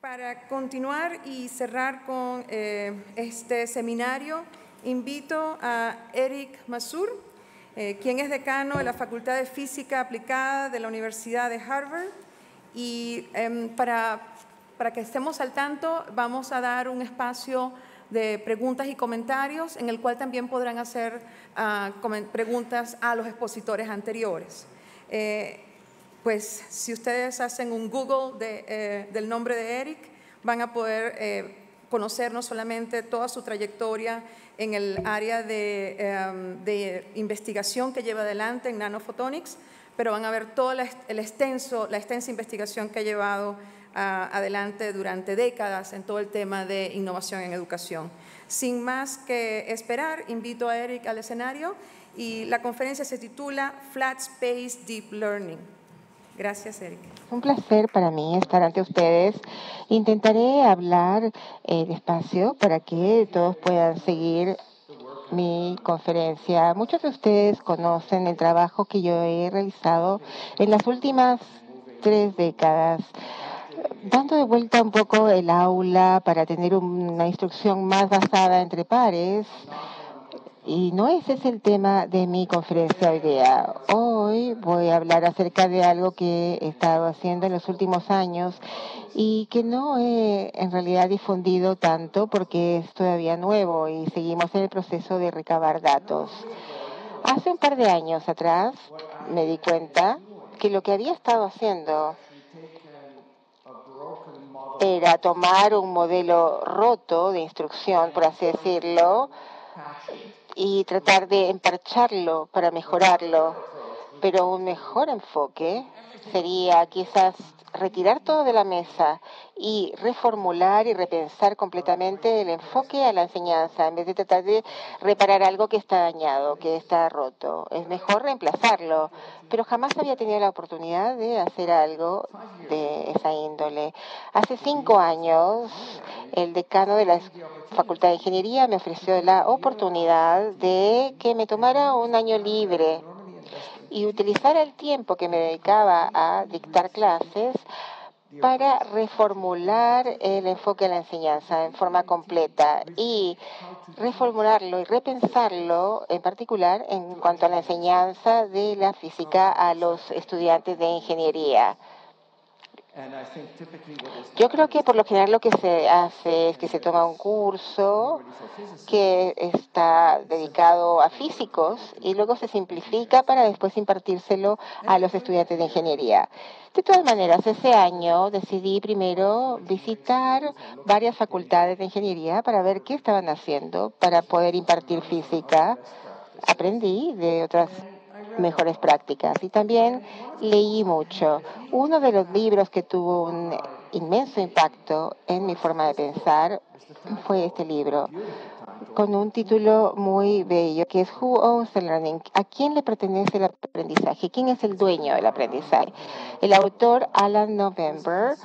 Para continuar y cerrar con este seminario, invito a Eric Mazur, quien es decano de la Facultad de Física Aplicada de la Universidad de Harvard. Y para que estemos al tanto, vamos a dar un espacio de preguntas y comentarios en el cual también podrán hacer preguntas a los expositores anteriores. Pues si ustedes hacen un Google del nombre de Eric, van a poder conocer no solamente toda su trayectoria en el área de investigación que lleva adelante en Nanophotonics, pero van a ver toda la extensa investigación que ha llevado adelante durante décadas en todo el tema de innovación en educación. Sin más que esperar, invito a Eric al escenario y la conferencia se titula Flat Space Deep Learning. Gracias, Eric. Es un placer para mí estar ante ustedes. Intentaré hablar despacio para que todos puedan seguir mi conferencia. Muchos de ustedes conocen el trabajo que yo he realizado en las últimas 3 décadas, dando de vuelta un poco el aula para tener una instrucción más basada entre pares. Y no ese es el tema de mi conferencia hoy día. Hoy voy a hablar acerca de algo que he estado haciendo en los últimos años y que no he en realidad difundido tanto porque es todavía nuevo y seguimos en el proceso de recabar datos. Hace un par de años atrás me di cuenta que lo que había estado haciendo era tomar un modelo roto de instrucción, por así decirlo, y tratar de emparcharlo para mejorarlo. Pero un mejor enfoque sería quizás retirar todo de la mesa y reformular y repensar completamente el enfoque a la enseñanza en vez de tratar de reparar algo que está dañado, que está roto. Es mejor reemplazarlo, pero jamás había tenido la oportunidad de hacer algo de esa índole. Hace 5 años, el decano de la Facultad de Ingeniería me ofreció la oportunidad de que me tomara un año libre y utilizar el tiempo que me dedicaba a dictar clases para reformular el enfoque de la enseñanza en forma completa y reformularlo y repensarlo en particular en cuanto a la enseñanza de la física a los estudiantes de ingeniería. Yo creo que por lo general lo que se hace es que se toma un curso que está dedicado a físicos y luego se simplifica para después impartírselo a los estudiantes de ingeniería. De todas maneras, ese año decidí primero visitar varias facultades de ingeniería para ver qué estaban haciendo para poder impartir física. Aprendí de otras mejores prácticas y también leí mucho. Uno de los libros que tuvo un inmenso impacto en mi forma de pensar fue este libro, con un título muy bello, que es Who Owns the Learning? ¿A quién le pertenece el aprendizaje? ¿Quién es el dueño del aprendizaje? El autor Alan November,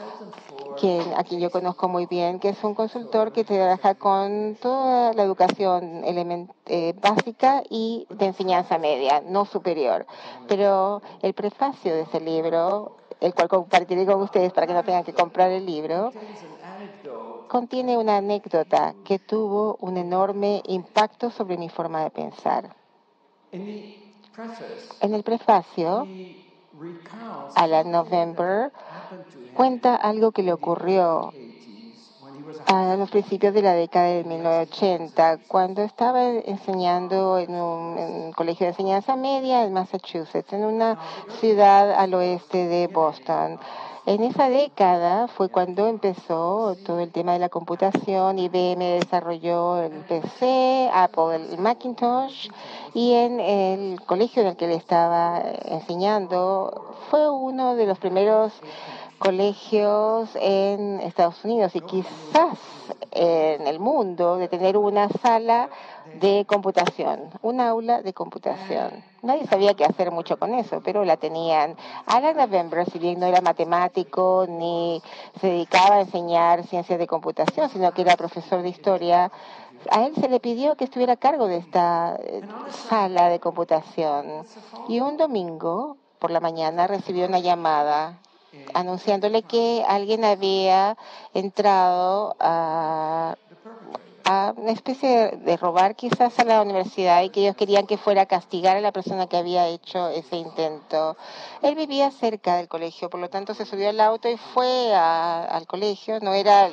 a quien yo conozco muy bien, que es un consultor que trabaja con toda la educación básica y de enseñanza media, no superior. Pero el prefacio de ese libro, el cual compartiré con ustedes para que no tengan que comprar el libro, contiene una anécdota que tuvo un enorme impacto sobre mi forma de pensar. En el prefacio, Alan November cuenta algo que le ocurrió a los principios de la década de 1980, cuando estaba enseñando en un colegio de enseñanza media en Massachusetts, en una ciudad al oeste de Boston. En esa década fue cuando empezó todo el tema de la computación. IBM desarrolló el PC, Apple el Macintosh, y en el colegio en el que le estaba enseñando fue uno de los primeros colegios en Estados Unidos y quizás en el mundo de tener una sala de computación, un aula de computación. Nadie sabía qué hacer mucho con eso, pero la tenían. Alan November, si bien no era matemático ni se dedicaba a enseñar ciencias de computación, sino que era profesor de historia, a él se le pidió que estuviera a cargo de esta sala de computación. Y un domingo por la mañana recibió una llamada anunciándole que alguien había entrado a una especie de robar quizás a la universidad y que ellos querían que fuera a castigar a la persona que había hecho ese intento. Él vivía cerca del colegio, por lo tanto se subió al auto y fue al colegio. No era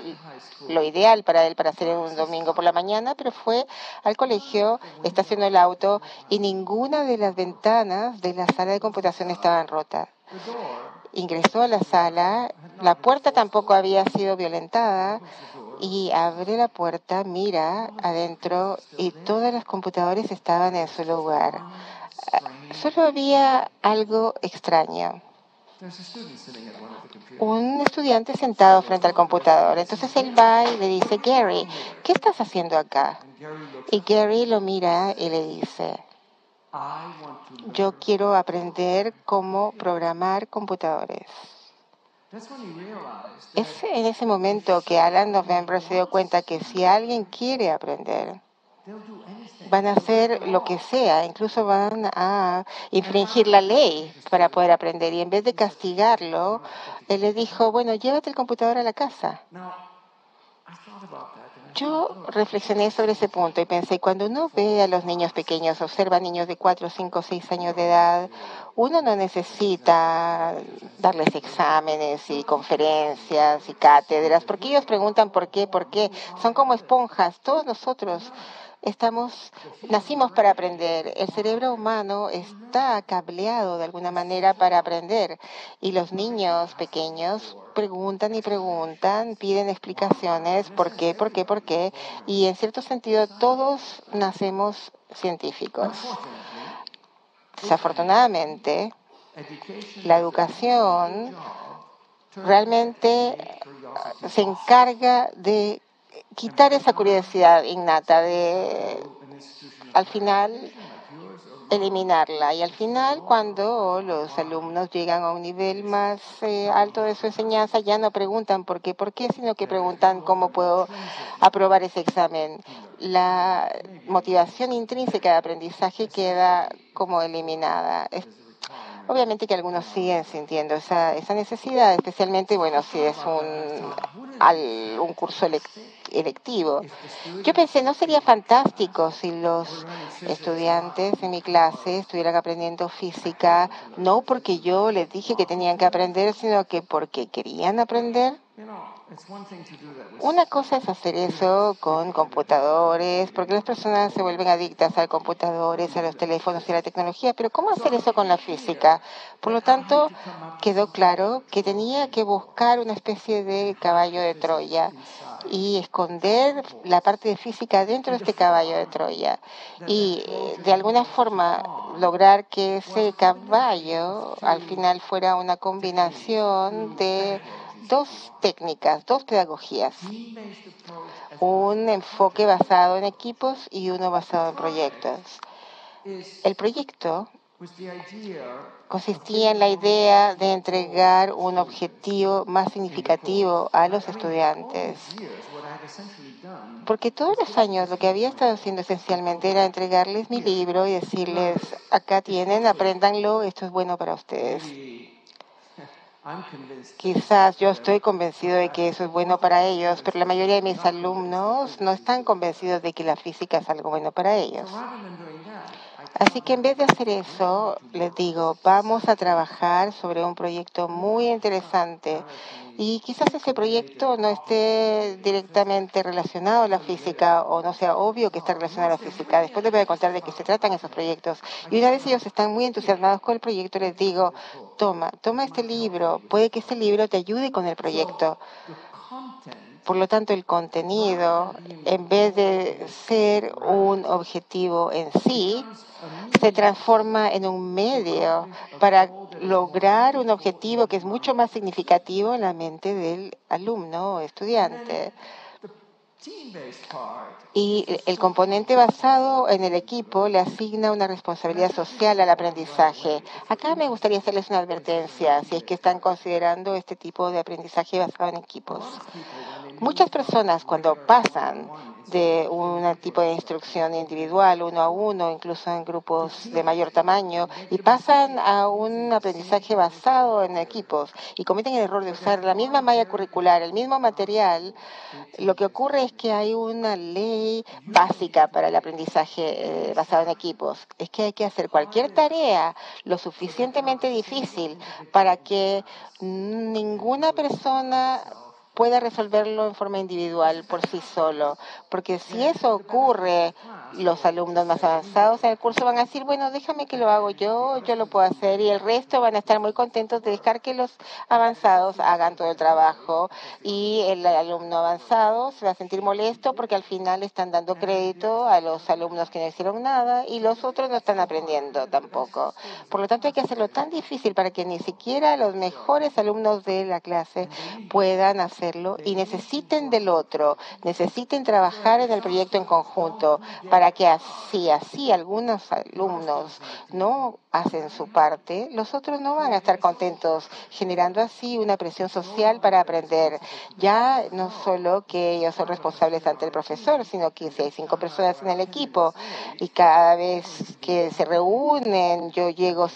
lo ideal para él para hacer un domingo por la mañana, pero fue al colegio, estacionó el auto y ninguna de las ventanas de la sala de computación estaban rotas. Ingresó a la sala, la puerta tampoco había sido violentada y abre la puerta, mira adentro y todas las computadoras estaban en su lugar. Solo había algo extraño. Un estudiante sentado frente al computador. Entonces él va y le dice, Gary, ¿qué estás haciendo acá? Y Gary lo mira y le dice, yo quiero aprender cómo programar computadores. Es en ese momento que Alan November se dio cuenta que si alguien quiere aprender, van a hacer lo que sea, incluso van a infringir la ley para poder aprender. Y en vez de castigarlo, él le dijo, bueno, llévate el computador a la casa. Yo reflexioné sobre ese punto y pensé, cuando uno ve a los niños pequeños, observa niños de 4, 5, 6 años de edad, uno no necesita darles exámenes y conferencias y cátedras, porque ellos preguntan por qué. Son como esponjas. Todos nosotros nacimos para aprender. El cerebro humano está cableado de alguna manera para aprender. Y los niños pequeños preguntan y preguntan, piden explicaciones, por qué. Y en cierto sentido, todos nacemos científicos. Desafortunadamente, la educación realmente se encarga de quitar esa curiosidad innata, de al final eliminarla. Y al final, cuando los alumnos llegan a un nivel más alto de su enseñanza, ya no preguntan por qué, sino que preguntan cómo puedo aprobar ese examen. La motivación intrínseca de aprendizaje queda como eliminada. Obviamente que algunos siguen sintiendo esa necesidad, especialmente, bueno, si es un curso electivo. Yo pensé, ¿no sería fantástico si los estudiantes en mi clase estuvieran aprendiendo física, no porque yo les dije que tenían que aprender, sino que porque querían aprender? Una cosa es hacer eso con computadores, porque las personas se vuelven adictas a computadores, a los teléfonos y a la tecnología, pero ¿cómo hacer eso con la física? Por lo tanto, quedó claro que tenía que buscar una especie de caballo de Troya y esconder la parte de física dentro de este caballo de Troya y de alguna forma lograr que ese caballo al final fuera una combinación de dos técnicas, dos pedagogías, un enfoque basado en equipos y uno basado en proyectos. El proyecto consistía en la idea de entregar un objetivo más significativo a los estudiantes. Porque todos los años lo que había estado haciendo esencialmente era entregarles mi libro y decirles, acá tienen, apréndanlo, esto es bueno para ustedes. Quizás yo estoy convencido de que eso es bueno para ellos, pero la mayoría de mis alumnos no están convencidos de que la física es algo bueno para ellos. Así que en vez de hacer eso, les digo, vamos a trabajar sobre un proyecto muy interesante y quizás ese proyecto no esté directamente relacionado a la física o no sea obvio que está relacionado a la física. Después les voy a contar de qué se tratan esos proyectos. Y una vez ellos están muy entusiasmados con el proyecto, les digo, toma este libro, puede que este libro te ayude con el proyecto. Por lo tanto, el contenido, en vez de ser un objetivo en sí, se transforma en un medio para lograr un objetivo que es mucho más significativo en la mente del alumno o estudiante. Y el componente basado en el equipo le asigna una responsabilidad social al aprendizaje. Acá me gustaría hacerles una advertencia si es que están considerando este tipo de aprendizaje basado en equipos. Muchas personas cuando pasan de un tipo de instrucción individual, uno a uno, incluso en grupos de mayor tamaño, y pasan a un aprendizaje basado en equipos y cometen el error de usar la misma malla curricular, el mismo material, lo que ocurre es que hay una ley básica para el aprendizaje basado en equipos. Es que hay que hacer cualquier tarea lo suficientemente difícil para que ninguna persona pueda resolverlo en forma individual por sí solo, porque si eso ocurre, los alumnos más avanzados en el curso van a decir, bueno, déjame que lo hago yo lo puedo hacer, y el resto van a estar muy contentos de dejar que los avanzados hagan todo el trabajo, y el alumno avanzado se va a sentir molesto porque al final están dando crédito a los alumnos que no hicieron nada y los otros no están aprendiendo tampoco. Por lo tanto, hay que hacerlo tan difícil para que ni siquiera los mejores alumnos de la clase puedan hacerlo y necesiten del otro, necesiten trabajar en el proyecto en conjunto para que así algunos alumnos no hacen su parte, los otros no van a estar contentos, generando así una presión social para aprender. Ya no solo que ellos son responsables ante el profesor, sino que si hay 5 personas en el equipo y cada vez que se reúnen yo llego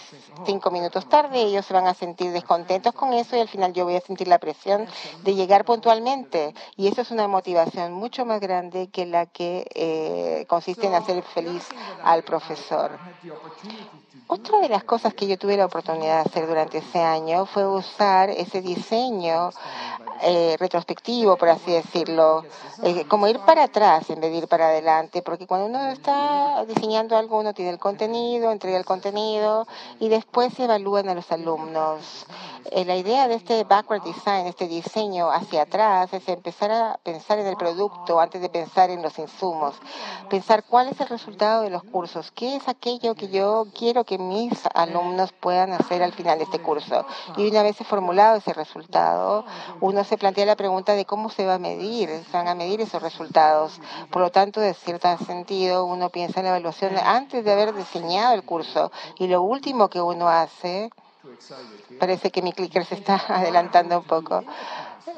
5 minutos tarde, ellos se van a sentir descontentos con eso y al final yo voy a sentir la presión de llegar puntualmente. Y eso es una motivación mucho más grande que la que consiste en hacer feliz al profesor. Otra de las cosas que yo tuve la oportunidad de hacer durante ese año fue usar ese diseño retrospectivo, por así decirlo, como ir para atrás en vez de ir para adelante, porque cuando uno está diseñando algo, uno tiene el contenido, entrega el contenido y después se evalúan a los alumnos. La idea de este backward design, este diseño hacia atrás, es empezar a pensar en el producto antes de pensar en los insumos, pensar cuál es el resultado de los cursos, qué es aquello que yo quiero que mis alumnos puedan hacer al final de este curso. Y una vez formulado ese resultado, uno se plantea la pregunta de cómo se va a medir, se van a medir esos resultados. Por lo tanto, de cierto sentido, uno piensa en la evaluación antes de haber diseñado el curso. Y lo último que uno hace, parece que mi clicker se está adelantando un poco,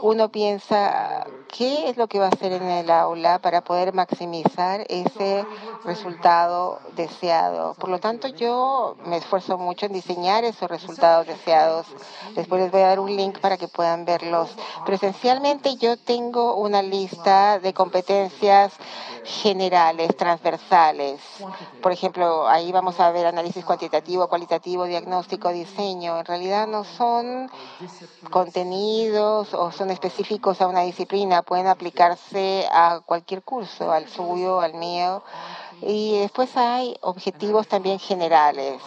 uno piensa qué es lo que va a hacer en el aula para poder maximizar ese resultado deseado. Por lo tanto, yo me esfuerzo mucho en diseñar esos resultados deseados. Después les voy a dar un link para que puedan verlos. Pero esencialmente yo tengo una lista de competencias generales, transversales. Por ejemplo, ahí vamos a ver análisis cuantitativo, cualitativo, diagnóstico, diseño. En realidad no son contenidos o son específicos a una disciplina, pueden aplicarse a cualquier curso, al suyo, al mío. Y después hay objetivos también generales.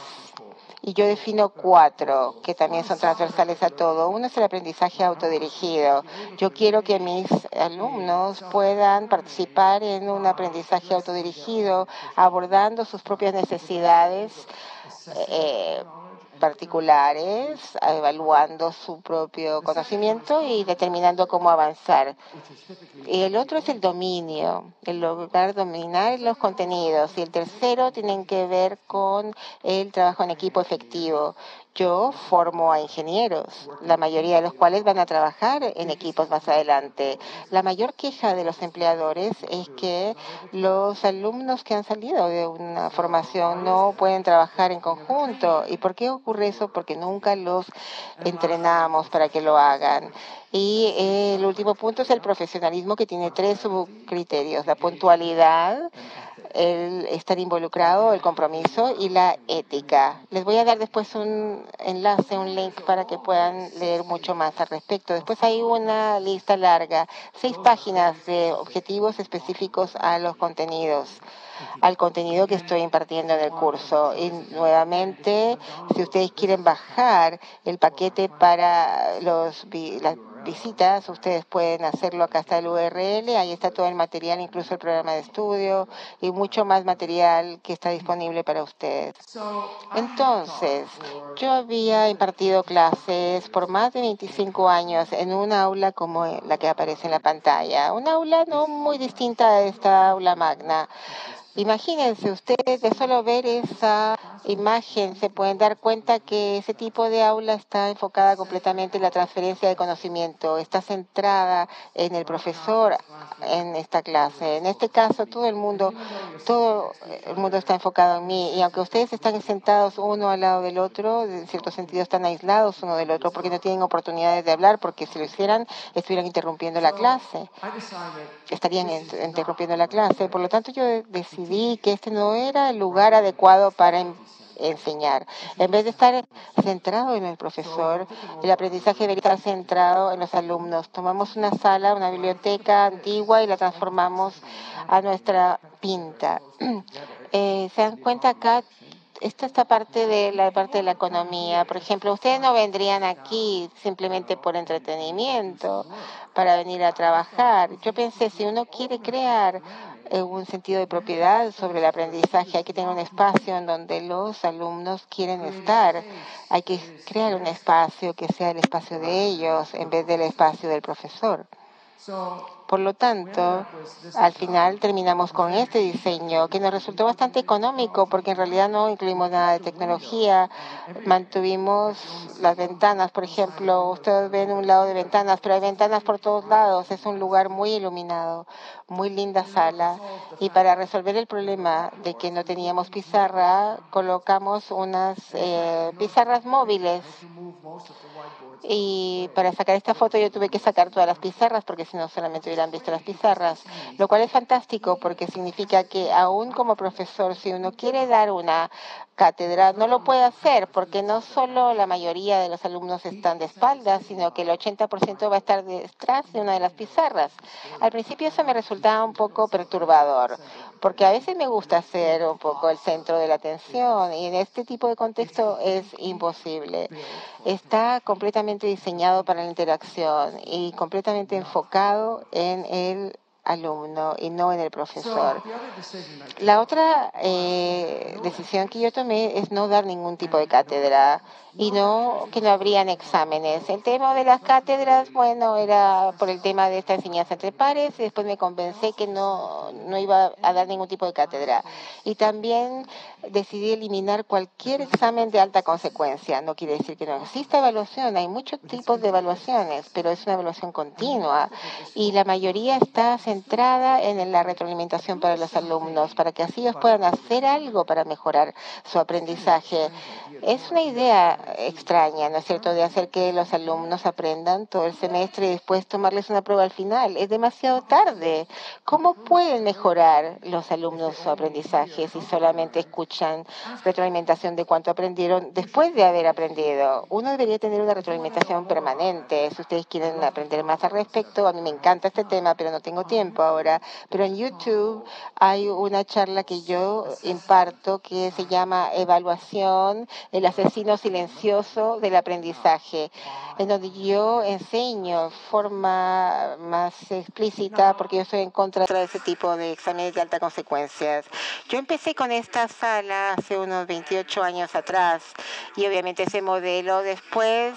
Y yo defino 4 que también son transversales a todo. Uno es el aprendizaje autodirigido. Yo quiero que mis alumnos puedan participar en un aprendizaje autodirigido, abordando sus propias necesidades particulares, evaluando su propio conocimiento y determinando cómo avanzar. Y el otro es el dominio, el lograr dominar los contenidos. Y el tercero tiene que ver con el trabajo en equipo efectivo. Yo formo a ingenieros, la mayoría de los cuales van a trabajar en equipos más adelante. La mayor queja de los empleadores es que los alumnos que han salido de una formación no pueden trabajar en conjunto. ¿Y por qué ocurre eso? Porque nunca los entrenamos para que lo hagan. Y el último punto es el profesionalismo, que tiene 3 subcriterios: la puntualidad, el estar involucrado, el compromiso y la ética. Les voy a dar después un enlace, un link para que puedan leer mucho más al respecto. Después hay una lista larga, 6 páginas de objetivos específicos a los contenidos, al contenido que estoy impartiendo en el curso. Y nuevamente, si ustedes quieren bajar el paquete para las visitas, ustedes pueden hacerlo. Acá está el URL, ahí está todo el material, incluso el programa de estudio y mucho más material que está disponible para ustedes. Entonces, yo había impartido clases por más de 25 años en un aula como la que aparece en la pantalla, un aula no muy distinta a esta aula magna. Imagínense ustedes de solo ver esa imagen se pueden dar cuenta que ese tipo de aula está enfocada completamente en la transferencia de conocimiento, está centrada en el profesor en esta clase. En este caso, todo el mundo está enfocado en mí, y aunque ustedes están sentados uno al lado del otro, en cierto sentido están aislados uno del otro porque no tienen oportunidades de hablar, porque si lo hicieran estuvieran interrumpiendo la clase, interrumpiendo la clase. Por lo tanto, yo decidí que este no era el lugar adecuado para enseñar. En vez de estar centrado en el profesor, el aprendizaje debería estar centrado en los alumnos. Tomamos una sala, una biblioteca antigua, y la transformamos a nuestra pinta. ¿Se dan cuenta acá? Esta parte de la economía. Por ejemplo, ustedes no vendrían aquí simplemente por entretenimiento, para venir a trabajar. Yo pensé, si uno quiere crear un sentido de propiedad sobre el aprendizaje, hay que tener un espacio en donde los alumnos quieren estar. Hay que crear un espacio que sea el espacio de ellos en vez del espacio del profesor. Por lo tanto, al final terminamos con este diseño que nos resultó bastante económico, porque en realidad no incluimos nada de tecnología. Mantuvimos las ventanas, por ejemplo, ustedes ven un lado de ventanas, pero hay ventanas por todos lados. Es un lugar muy iluminado, muy linda sala. Y para resolver el problema de que no teníamos pizarra, colocamos unas pizarras móviles. Y para sacar esta foto yo tuve que sacar todas las pizarras, porque si no solamente hubieran visto las pizarras, lo cual es fantástico porque significa que aún como profesor, si uno quiere dar una cátedra, no lo puede hacer, porque no solo la mayoría de los alumnos están de espaldas, sino que el 80% va a estar detrás de una de las pizarras. Al principio eso me resultaba un poco perturbador, porque a veces me gusta ser un poco el centro de la atención, y en este tipo de contexto es imposible. Está completamente diseñado para la interacción y completamente enfocado en el alumno y no en el profesor. La otra decisión que yo tomé es no dar ningún tipo de cátedra, y que no habrían exámenes. El tema de las cátedras, bueno, era por el tema de esta enseñanza entre pares, y después me convencé que no iba a dar ningún tipo de cátedra. Y también decidí eliminar cualquier examen de alta consecuencia. No quiere decir que no exista evaluación, hay muchos tipos de evaluaciones, pero es una evaluación continua, y la mayoría está centrada en la retroalimentación para los alumnos, para que así ellos puedan hacer algo para mejorar su aprendizaje. Es una idea extraña, ¿no es cierto?, de hacer que los alumnos aprendan todo el semestre y después tomarles una prueba al final. Es demasiado tarde. ¿Cómo pueden mejorar los alumnos su aprendizaje si solamente escuchan retroalimentación de cuánto aprendieron después de haber aprendido? Uno debería tener una retroalimentación permanente. Si ustedes quieren aprender más al respecto, a mí me encanta este tema, pero no tengo tiempo ahora. Pero en YouTube hay una charla que yo imparto que se llama Evaluación, el asesino silencioso del aprendizaje, en donde yo enseño de forma más explícita, porque yo estoy en contra de ese tipo de exámenes de alta consecuencias. Yo empecé con esta sala hace unos 28 años atrás, y obviamente ese modelo después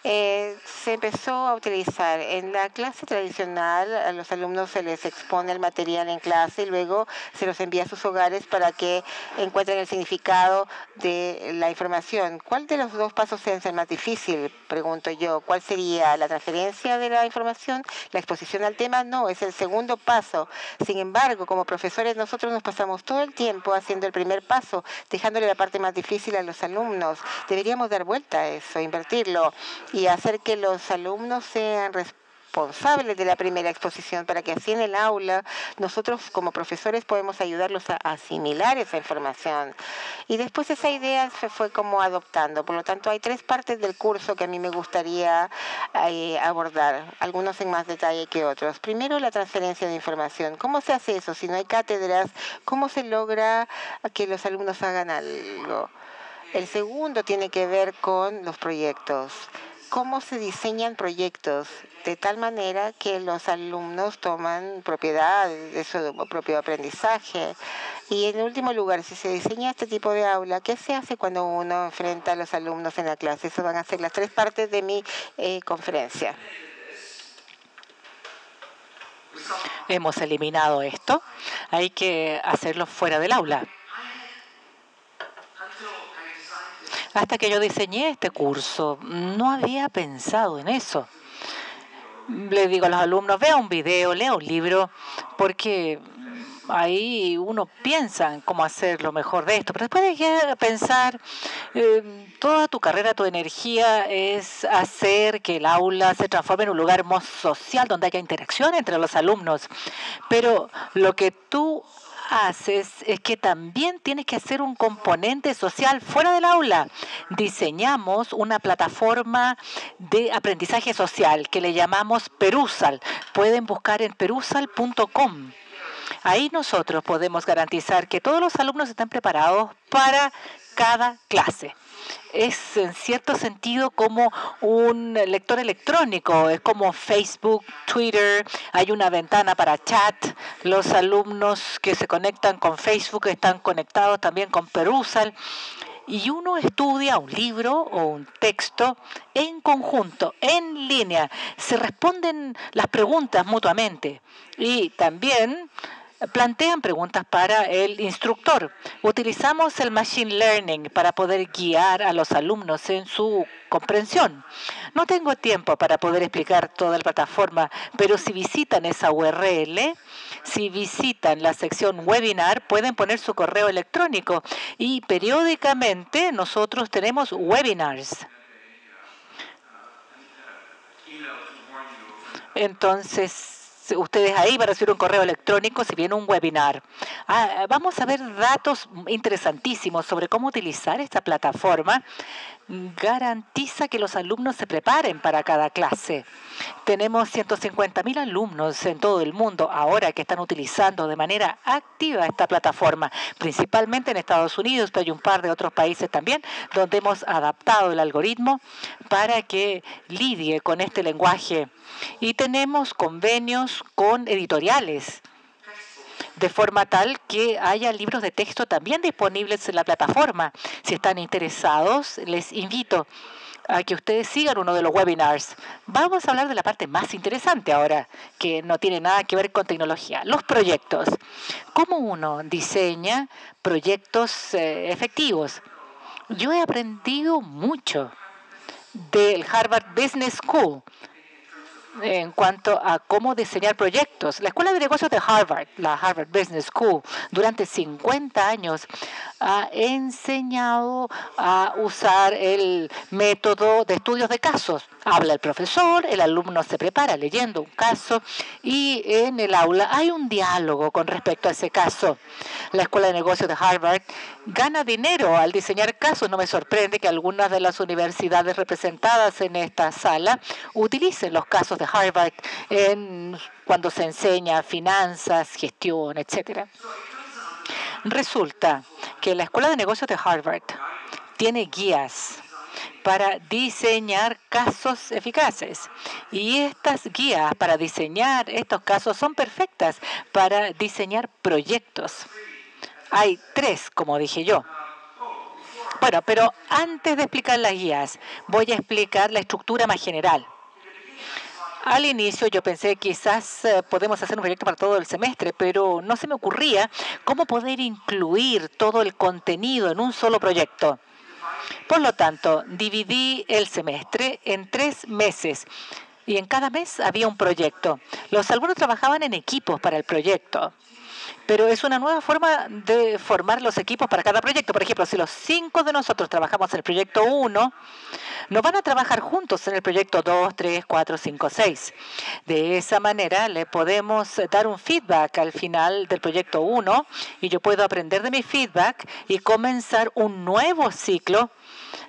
se empezó a utilizar. En la clase tradicional, a los alumnos se les expone el material en clase y luego se los envía a sus hogares para que encuentren el significado de la información. ¿Cuál de los dos pasos es el más difícil? Pregunto yo. ¿Cuál sería la transferencia de la información? ¿La exposición al tema? No, es el segundo paso. Sin embargo, como profesores, nosotros nos pasamos todo el tiempo haciendo el primer paso, dejándole la parte más difícil a los alumnos. Deberíamos dar vuelta a eso, invertirlo, y hacer que los alumnos sean responsables de la primera exposición, para que así en el aula nosotros como profesores podemos ayudarlos a asimilar esa información. Y después esa idea se fue como adoptando. Por lo tanto, hay 3 partes del curso que a mí me gustaría abordar, algunos en más detalle que otros. Primero, la transferencia de información. ¿Cómo se hace eso? Si no hay cátedras, ¿cómo se logra que los alumnos hagan algo? El segundo tiene que ver con los proyectos. ¿Cómo se diseñan proyectos de tal manera que los alumnos toman propiedad de su propio aprendizaje? Y en último lugar, si se diseña este tipo de aula, ¿qué se hace cuando uno enfrenta a los alumnos en la clase? Eso van a ser las 3 partes de mi conferencia. Hemos eliminado esto. Hay que hacerlo fuera del aula. Hasta que yo diseñé este curso, no había pensado en eso. Le digo a los alumnos, vea un video, lea un libro, porque ahí uno piensa en cómo hacer lo mejor de esto. Pero después hay que pensar, toda tu carrera, tu energía es hacer que el aula se transforme en un lugar más social, donde haya interacción entre los alumnos. Pero lo que tú haces es que también tienes que hacer un componente social fuera del aula. Diseñamos una plataforma de aprendizaje social que le llamamos Perusal. Pueden buscar en perusal.com. Ahí nosotros podemos garantizar que todos los alumnos están preparados para cada clase. Es en cierto sentido como un lector electrónico, es como Facebook, Twitter, hay una ventana para chat. Los alumnos que se conectan con Facebook están conectados también con Perusal. Y uno estudia un libro o un texto en conjunto, en línea. Se responden las preguntas mutuamente. Y también plantean preguntas para el instructor. Utilizamos el Machine Learning para poder guiar a los alumnos en su comprensión. No tengo tiempo para poder explicar toda la plataforma, pero si visitan esa URL, si visitan la sección webinar, pueden poner su correo electrónico y periódicamente nosotros tenemos webinars. Entonces, ustedes ahí van a recibir un correo electrónico si viene un webinar. Vamos a ver datos interesantísimos sobre cómo utilizar esta plataforma. Garantiza que los alumnos se preparen para cada clase. Tenemos 150.000 alumnos en todo el mundo ahora que están utilizando de manera activa esta plataforma, principalmente en Estados Unidos, pero hay un par de otros países también donde hemos adaptado el algoritmo para que lidie con este lenguaje. Y tenemos convenios con editoriales, de forma tal que haya libros de texto también disponibles en la plataforma. Si están interesados, les invito a que ustedes sigan uno de los webinars. Vamos a hablar de la parte más interesante ahora, que no tiene nada que ver con tecnología, los proyectos. ¿Cómo uno diseña proyectos efectivos? Yo he aprendido mucho del Harvard Business School en cuanto a cómo diseñar proyectos. La Escuela de Negocios de Harvard, la Harvard Business School, durante 50 años ha enseñado a usar el método de estudios de casos. Habla el profesor, el alumno se prepara leyendo un caso y en el aula hay un diálogo con respecto a ese caso. La Escuela de Negocios de Harvard gana dinero al diseñar casos. No me sorprende que algunas de las universidades representadas en esta sala utilicen los casos de Harvard cuando se enseña finanzas, gestión, etc. Resulta que la Escuela de Negocios de Harvard tiene guías para diseñar casos eficaces. Y estas guías para diseñar estos casos son perfectas para diseñar proyectos. Hay 3, como dije yo. Bueno, pero antes de explicar las guías, voy a explicar la estructura más general. Al inicio yo pensé quizás podemos hacer un proyecto para todo el semestre, pero no se me ocurría cómo poder incluir todo el contenido en un solo proyecto. Por lo tanto, dividí el semestre en 3 meses y en cada mes había un proyecto. Los alumnos trabajaban en equipos para el proyecto. Pero es una nueva forma de formar los equipos para cada proyecto. Por ejemplo, si los 5 de nosotros trabajamos en el proyecto 1, no van a trabajar juntos en el proyecto 2, 3, 4, 5, 6. De esa manera le podemos dar un feedback al final del proyecto 1 y yo puedo aprender de mi feedback y comenzar un nuevo ciclo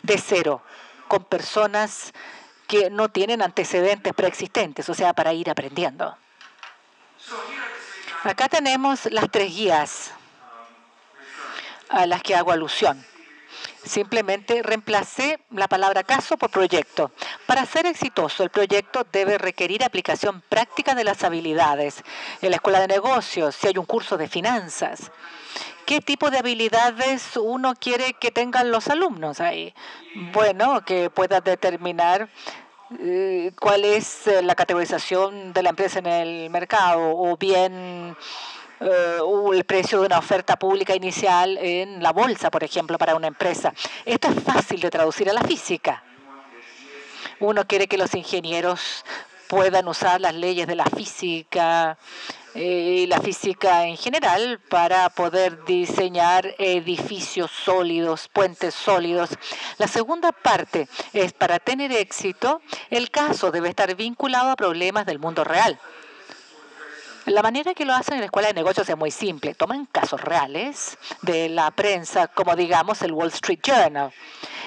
de cero con personas que no tienen antecedentes preexistentes, o sea, para ir aprendiendo. Acá tenemos las 3 guías a las que hago alusión. Simplemente reemplacé la palabra caso por proyecto. Para ser exitoso, el proyecto debe requerir aplicación práctica de las habilidades. En la escuela de negocios, si hay un curso de finanzas, ¿qué tipo de habilidades uno quiere que tengan los alumnos ahí? Bueno, que puedan determinar cuál es la categorización de la empresa en el mercado, o bien el precio de una oferta pública inicial en la bolsa, por ejemplo, para una empresa. Esto es fácil de traducir a la física. Uno quiere que los ingenieros puedan usar las leyes de la física y la física en general para poder diseñar edificios sólidos, puentes sólidos. La segunda parte es, para tener éxito, el caso debe estar vinculado a problemas del mundo real. La manera que lo hacen en la escuela de negocios es muy simple. Toman casos reales de la prensa, como digamos el Wall Street Journal,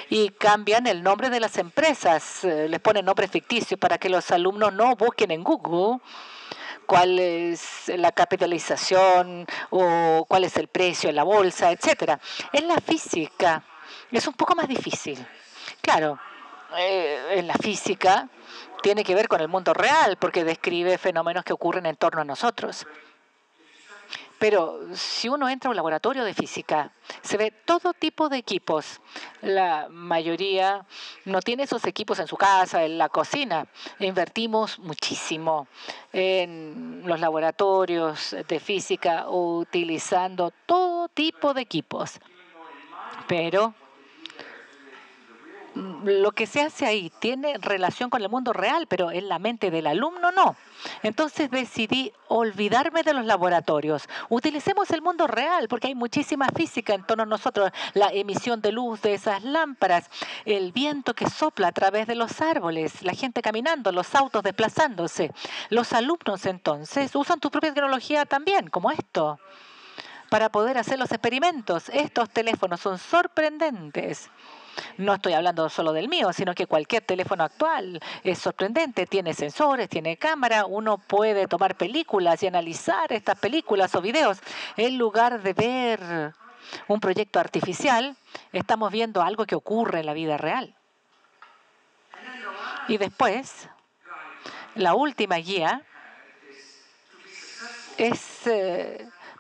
y cambian el nombre de las empresas. Les ponen nombres ficticios para que los alumnos no busquen en Google cuál es la capitalización o cuál es el precio en la bolsa, etcétera. En la física es un poco más difícil. Claro, en la física tiene que ver con el mundo real porque describe fenómenos que ocurren en torno a nosotros. Pero si uno entra a un laboratorio de física, se ve todo tipo de equipos. La mayoría no tiene esos equipos en su casa, en la cocina. Invertimos muchísimo en los laboratorios de física utilizando todo tipo de equipos. Pero lo que se hace ahí tiene relación con el mundo real, pero en la mente del alumno no. Entonces decidí olvidarme de los laboratorios. Utilicemos el mundo real, porque hay muchísima física en torno a nosotros. La emisión de luz de esas lámparas, el viento que sopla a través de los árboles, la gente caminando, los autos desplazándose. Los alumnos entonces usan tu propia tecnología también, como esto, para poder hacer los experimentos. Estos teléfonos son sorprendentes. No estoy hablando solo del mío, sino que cualquier teléfono actual es sorprendente. Tiene sensores, tiene cámara, uno puede tomar películas y analizar estas películas o videos. En lugar de ver un proyecto artificial, estamos viendo algo que ocurre en la vida real. Y después, la última guía es...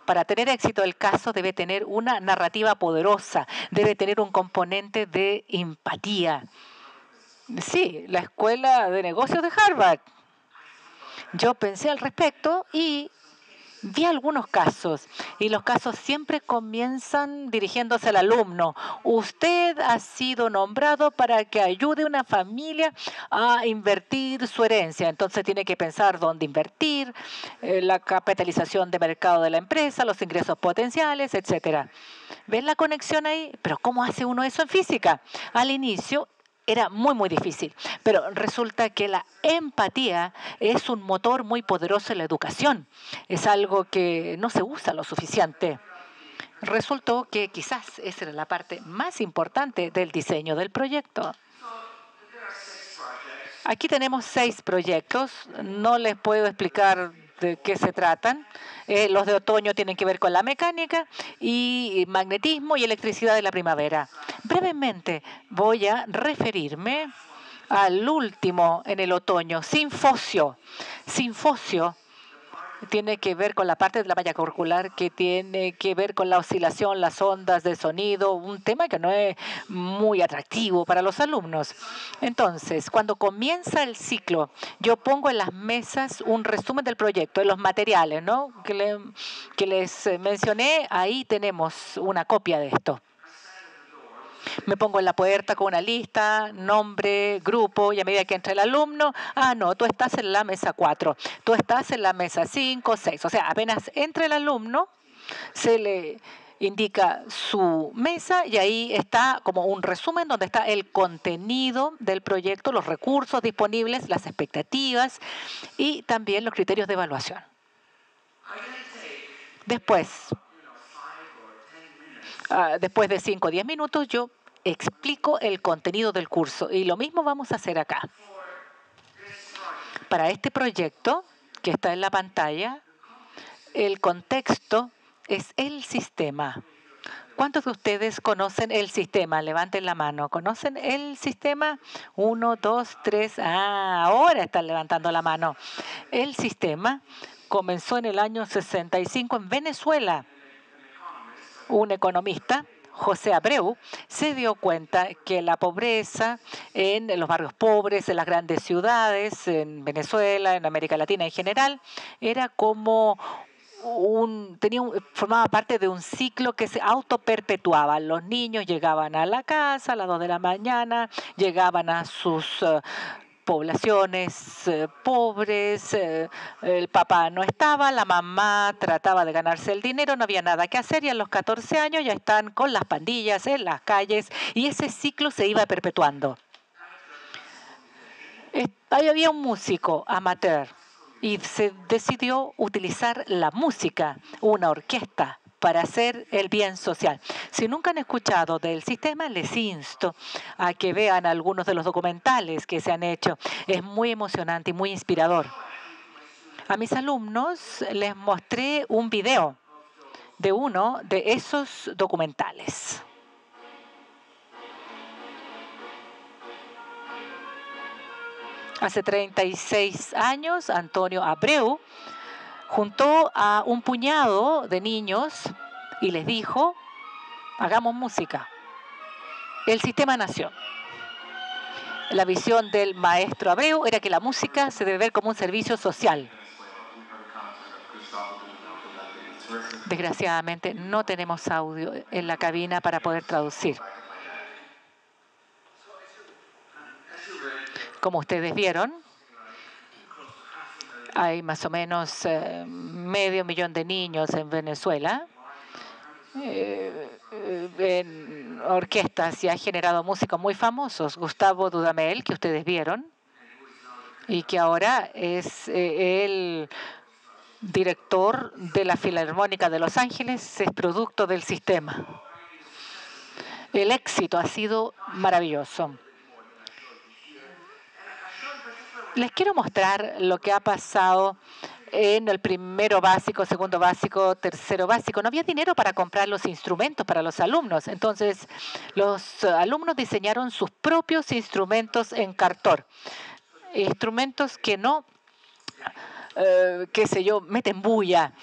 para tener éxito el caso debe tener una narrativa poderosa, debe tener un componente de empatía. Sí, la Escuela de Negocios de Harvard. Yo pensé al respecto y vi algunos casos, y los casos siempre comienzan dirigiéndose al alumno. Usted ha sido nombrado para que ayude a una familia a invertir su herencia. Entonces tiene que pensar dónde invertir, la capitalización de mercado de la empresa, los ingresos potenciales, etcétera. ¿Ven la conexión ahí? Pero ¿cómo hace uno eso en física? Al inicio era muy difícil, pero resulta que la empatía es un motor muy poderoso en la educación. Es algo que no se usa lo suficiente. Resultó que quizás esa era la parte más importante del diseño del proyecto. Aquí tenemos 6 proyectos. No les puedo explicar de qué se tratan. Los de otoño tienen que ver con la mecánica y magnetismo y electricidad de la primavera. Brevemente voy a referirme al último en el otoño, Sinfosio. Sinfosio tiene que ver con la parte de la malla curricular que tiene que ver con la oscilación, las ondas de sonido, un tema que no es muy atractivo para los alumnos. Entonces, cuando comienza el ciclo, yo pongo en las mesas un resumen del proyecto, de los materiales, ¿no?, que les mencioné. Ahí tenemos una copia de esto. Me pongo en la puerta con una lista, nombre, grupo, y a medida que entra el alumno, no, tú estás en la mesa 4, tú estás en la mesa 5, 6. O sea, apenas entra el alumno, se le indica su mesa y ahí está como un resumen donde está el contenido del proyecto, los recursos disponibles, las expectativas y también los criterios de evaluación. Después de 5 o 10 minutos, yo explico el contenido del curso. Y lo mismo vamos a hacer acá. Para este proyecto que está en la pantalla, el contexto es el sistema. ¿Cuántos de ustedes conocen el sistema? Levanten la mano. ¿Conocen el sistema? 1, 2, 3. Ahora están levantando la mano. El sistema comenzó en el año 65 en Venezuela. Un economista, José Abreu, se dio cuenta que la pobreza en los barrios pobres, en las grandes ciudades, en Venezuela, en América Latina en general, era como formaba parte de un ciclo que se autoperpetuaba. Los niños llegaban a la casa a las 2 de la mañana, llegaban a sus poblaciones pobres, el papá no estaba, la mamá trataba de ganarse el dinero, no había nada que hacer y a los 14 años ya están con las pandillas en las calles y ese ciclo se iba perpetuando. Ahí había un músico amateur y se decidió utilizar la música, una orquesta, para hacer el bien social. Si nunca han escuchado del sistema, les insto a que vean algunos de los documentales que se han hecho. Es muy emocionante y muy inspirador. A mis alumnos les mostré un video de uno de esos documentales. Hace 36 años, Antonio Abreu juntó a un puñado de niños y les dijo, hagamos música. El sistema nació. La visión del maestro Abreu era que la música se debe ver como un servicio social. Desgraciadamente, no tenemos audio en la cabina para poder traducir. Como ustedes vieron, hay más o menos 500.000 de niños en Venezuela en orquestas y ha generado músicos muy famosos. Gustavo Dudamel, que ustedes vieron, y que ahora es el director de la Filarmónica de Los Ángeles, es producto del sistema. El éxito ha sido maravilloso. Les quiero mostrar lo que ha pasado en el primero básico, segundo básico, tercero básico. No había dinero para comprar los instrumentos para los alumnos. Entonces, los alumnos diseñaron sus propios instrumentos en cartón. Instrumentos que no, qué sé yo, meten bulla.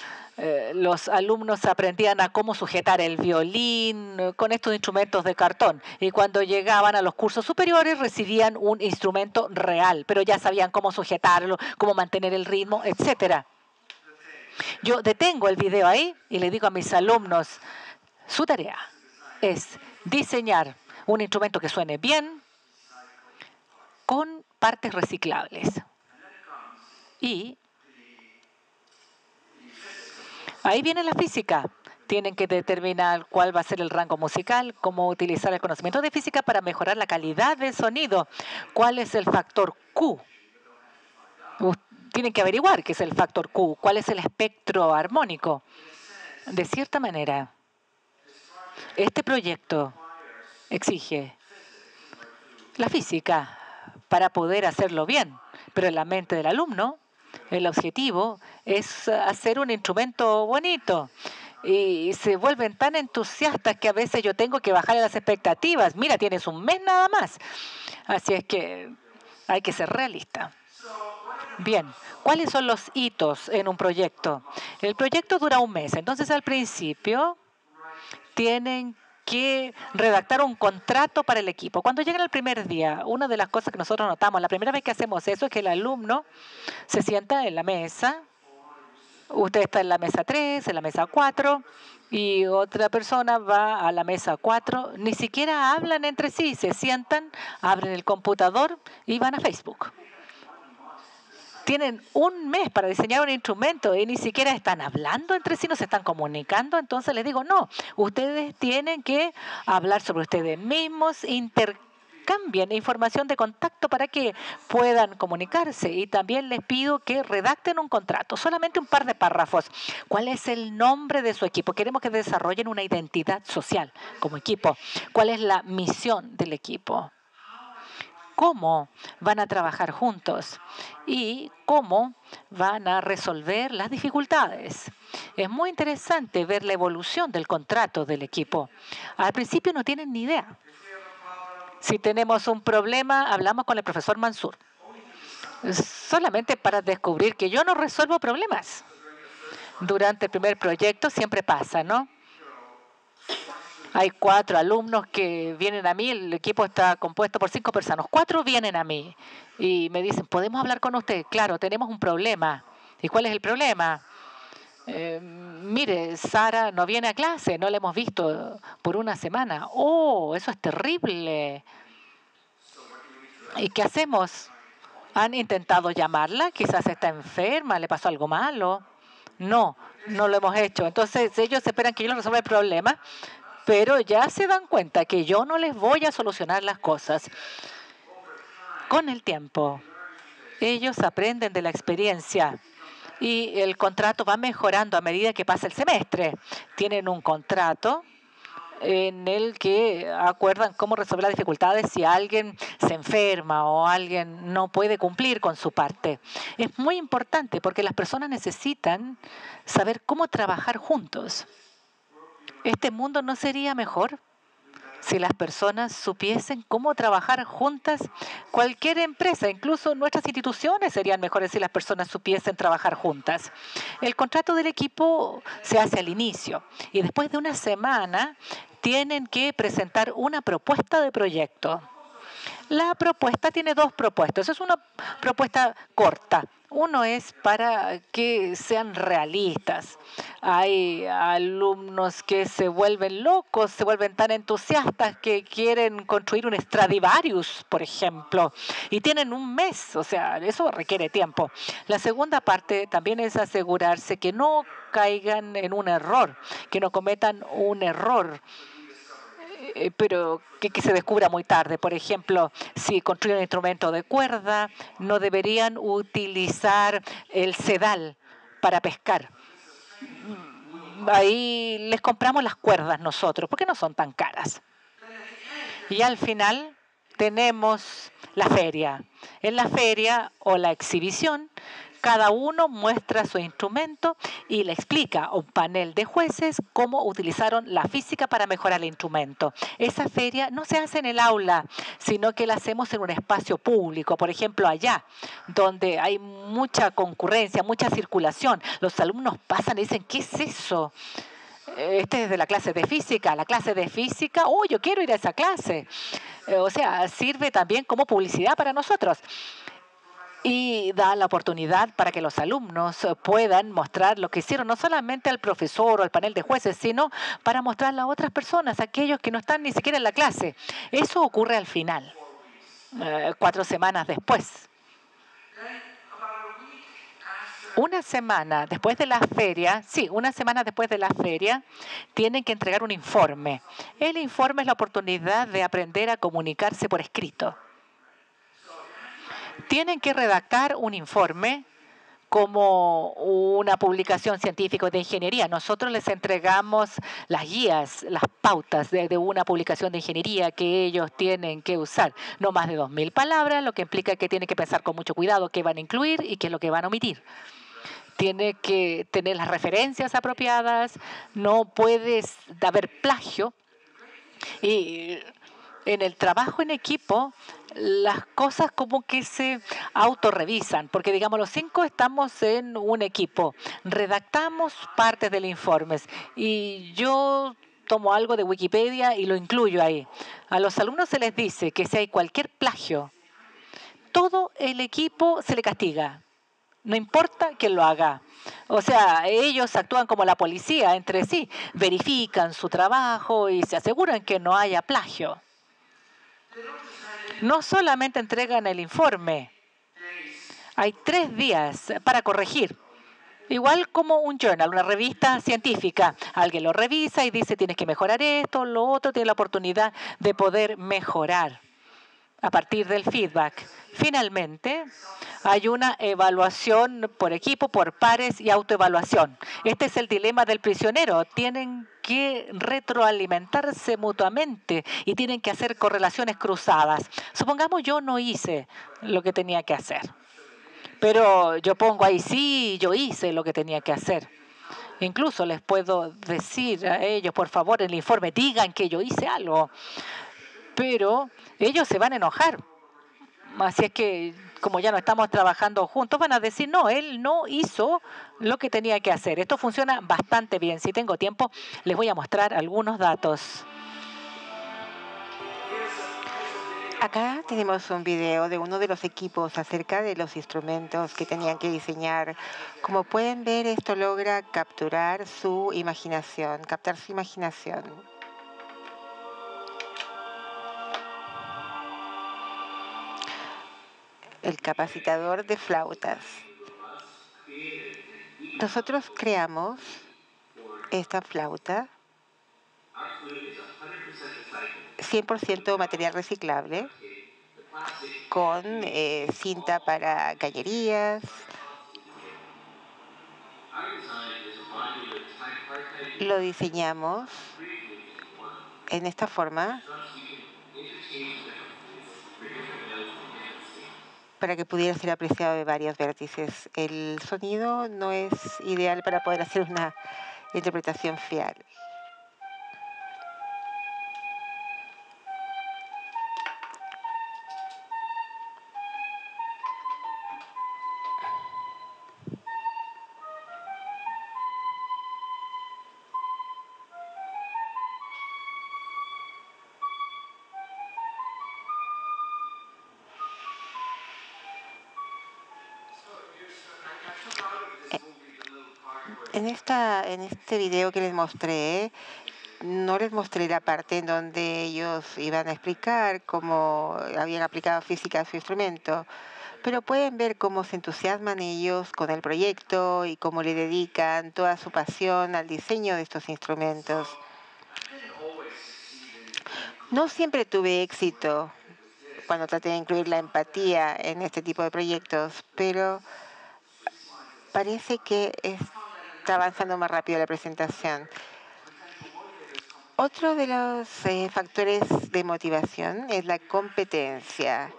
Los alumnos aprendían a cómo sujetar el violín con estos instrumentos de cartón. Y cuando llegaban a los cursos superiores recibían un instrumento real, pero ya sabían cómo sujetarlo, cómo mantener el ritmo, etc. Yo detengo el video ahí y le digo a mis alumnos, su tarea es diseñar un instrumento que suene bien con partes reciclables. Y ahí viene la física. Tienen que determinar cuál va a ser el rango musical, cómo utilizar el conocimiento de física para mejorar la calidad del sonido, cuál es el factor Q. Tienen que averiguar qué es el factor Q, cuál es el espectro armónico. De cierta manera, este proyecto exige la física para poder hacerlo bien, pero en la mente del alumno, el objetivo es hacer un instrumento bonito. Y se vuelven tan entusiastas que a veces yo tengo que bajar las expectativas. Mira, tienes un mes nada más. Así es que hay que ser realista. Bien, ¿cuáles son los hitos en un proyecto? El proyecto dura un mes. Entonces, al principio, tienen que redactar un contrato para el equipo. Cuando llegan el primer día, una de las cosas que nosotros notamos, la primera vez que hacemos eso es que el alumno se sienta en la mesa. Usted está en la mesa 3, en la mesa 4, y otra persona va a la mesa 4. Ni siquiera hablan entre sí, se sientan, abren el computador y van a Facebook. Tienen un mes para diseñar un instrumento y ni siquiera están hablando entre sí, no se están comunicando. Entonces les digo, no, ustedes tienen que hablar sobre ustedes mismos, intercambien información de contacto para que puedan comunicarse. Y también les pido que redacten un contrato, solamente un par de párrafos. ¿Cuál es el nombre de su equipo? Queremos que desarrollen una identidad social como equipo. ¿Cuál es la misión del equipo? ¿Cómo van a trabajar juntos? Y cómo van a resolver las dificultades. Es muy interesante ver la evolución del contrato del equipo. Al principio no tienen ni idea. Si tenemos un problema, hablamos con el profesor Mansur. Solamente para descubrir que yo no resuelvo problemas. Durante el primer proyecto siempre pasa, ¿no? Hay 4 alumnos que vienen a mí, el equipo está compuesto por 5 personas. 4 vienen a mí y me dicen, ¿podemos hablar con usted? Claro, tenemos un problema. ¿Y cuál es el problema? Mire, Sara no viene a clase, no la hemos visto por una semana. Oh, eso es terrible. ¿Y qué hacemos? ¿Han intentado llamarla? Quizás está enferma, le pasó algo malo. No, no lo hemos hecho. Entonces ellos esperan que yo les resuelva el problema, pero ya se dan cuenta que yo no les voy a solucionar las cosas. Con el tiempo, ellos aprenden de la experiencia y el contrato va mejorando a medida que pasa el semestre. Tienen un contrato en el que acuerdan cómo resolver las dificultades si alguien se enferma o alguien no puede cumplir con su parte. Es muy importante porque las personas necesitan saber cómo trabajar juntos. ¿Este mundo no sería mejor si las personas supiesen cómo trabajar juntas? Cualquier empresa, incluso nuestras instituciones, serían mejores si las personas supiesen trabajar juntas. El contrato del equipo se hace al inicio y después de una semana tienen que presentar una propuesta de proyecto. La propuesta tiene dos propuestas. Es una propuesta corta. Uno es para que sean realistas. Hay alumnos que se vuelven locos, se vuelven tan entusiastas que quieren construir un Stradivarius, por ejemplo, y tienen un mes. O sea, eso requiere tiempo. La segunda parte también es asegurarse que no caigan en un error, que no cometan un error pero que se descubra muy tarde. Por ejemplo, si construyen un instrumento de cuerda, no deberían utilizar el sedal para pescar. Ahí les compramos las cuerdas nosotros, porque no son tan caras. Y al final tenemos la feria. En la feria o la exhibición, cada uno muestra su instrumento y le explica a un panel de jueces cómo utilizaron la física para mejorar el instrumento. Esa feria no se hace en el aula, sino que la hacemos en un espacio público. Por ejemplo, allá, donde hay mucha concurrencia, mucha circulación. Los alumnos pasan y dicen, ¿qué es eso? Este es de la clase de física. La clase de física, oh, yo quiero ir a esa clase. O sea, sirve también como publicidad para nosotros. Y da la oportunidad para que los alumnos puedan mostrar lo que hicieron, no solamente al profesor o al panel de jueces, sino para mostrarlo a otras personas, aquellos que no están ni siquiera en la clase. Eso ocurre al final, 4 semanas después. Una semana después de la feria, tienen que entregar un informe. El informe es la oportunidad de aprender a comunicarse por escrito. Tienen que redactar un informe como una publicación científica de ingeniería. Nosotros les entregamos las guías, las pautas de una publicación de ingeniería que ellos tienen que usar. No más de 2.000 palabras, lo que implica que tienen que pensar con mucho cuidado qué van a incluir y qué es lo que van a omitir. Tiene que tener las referencias apropiadas, no puede haber plagio. Y en el trabajo en equipo, las cosas como que se autorrevisan, porque digamos los 5 estamos en un equipo, redactamos partes del informe y yo tomo algo de Wikipedia y lo incluyo ahí. A los alumnos se les dice que si hay cualquier plagio, todo el equipo se le castiga. No importa quién lo haga. O sea, ellos actúan como la policía entre sí, verifican su trabajo y se aseguran que no haya plagio. No solamente entregan el informe, hay 3 días para corregir. Igual como un journal, una revista científica. Alguien lo revisa y dice, tienes que mejorar esto, lo otro, tiene la oportunidad de poder mejorar a partir del feedback. Finalmente, hay una evaluación por equipo, por pares y autoevaluación. Este es el dilema del prisionero. Tienen que retroalimentarse mutuamente y tienen que hacer correlaciones cruzadas. Supongamos yo no hice lo que tenía que hacer, pero yo pongo ahí, sí, yo hice lo que tenía que hacer. Incluso les puedo decir a ellos, por favor, en el informe, digan que yo hice algo. Pero ellos se van a enojar. Así es que, como ya no estamos trabajando juntos, van a decir, no, él no hizo lo que tenía que hacer. Esto funciona bastante bien. Si tengo tiempo, les voy a mostrar algunos datos. Acá tenemos un video de uno de los equipos acerca de los instrumentos que tenían que diseñar. Como pueden ver, esto logra captar su imaginación. El capacitador de flautas. Nosotros creamos esta flauta 100% material reciclable, con cinta para cañerías. Lo diseñamos en esta forma para que pudiera ser apreciado de varios vértices. El sonido no es ideal para poder hacer una interpretación fiel. En este video que les mostré, no les mostré la parte en donde ellos iban a explicar cómo habían aplicado física a su instrumento, pero pueden ver cómo se entusiasman ellos con el proyecto y cómo le dedican toda su pasión al diseño de estos instrumentos. No siempre tuve éxito cuando traté de incluir la empatía en este tipo de proyectos, pero parece que está avanzando más rápido la presentación. Otro de los factores de motivación es la competencia,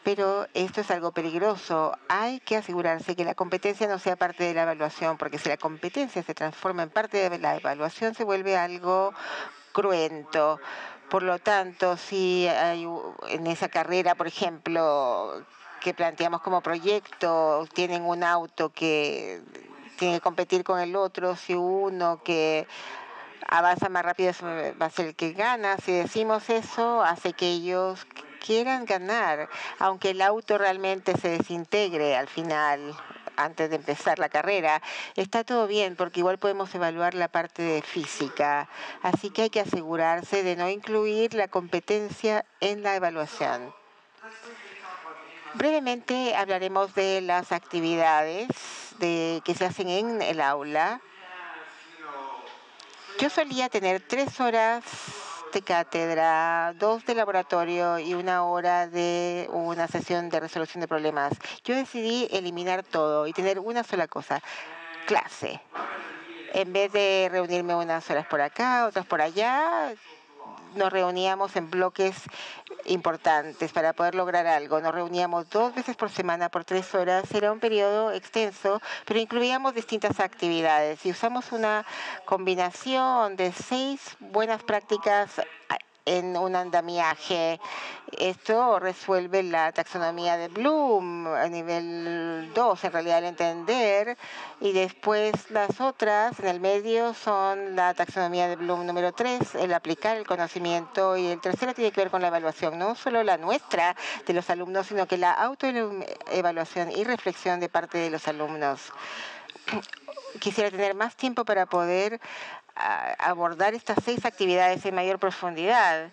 pero esto es algo peligroso. Hay que asegurarse que la competencia no sea parte de la evaluación, porque si la competencia se transforma en parte de la evaluación, se vuelve algo cruento. Por lo tanto, si hay en esa carrera, por ejemplo, que planteamos como proyecto, tienen un auto que tiene que competir con el otro, si uno que avanza más rápido va a ser el que gana. Si decimos eso, hace que ellos quieran ganar, aunque el auto realmente se desintegre al final, antes de empezar la carrera. Está todo bien, porque igual podemos evaluar la parte de física. Así que hay que asegurarse de no incluir la competencia en la evaluación. Brevemente hablaremos de las actividades que se hacen en el aula. Yo solía tener 3 horas de cátedra, 2 de laboratorio y 1 hora de una sesión de resolución de problemas. Yo decidí eliminar todo y tener una sola cosa, clase. En vez de reunirme unas horas por acá, otras por allá, nos reuníamos en bloques importantes para poder lograr algo. Nos reuníamos 2 veces por semana por 3 horas. Era un periodo extenso, pero incluíamos distintas actividades y usamos una combinación de 6 buenas prácticas en un andamiaje. Esto resuelve la taxonomía de Bloom a nivel 2, en realidad, el entender, y después las otras en el medio son la taxonomía de Bloom número 3, el aplicar el conocimiento, y el tercero tiene que ver con la evaluación, no solo la nuestra de los alumnos, sino que la autoevaluación y reflexión de parte de los alumnos. Quisiera tener más tiempo para poder abordar estas 6 actividades en mayor profundidad.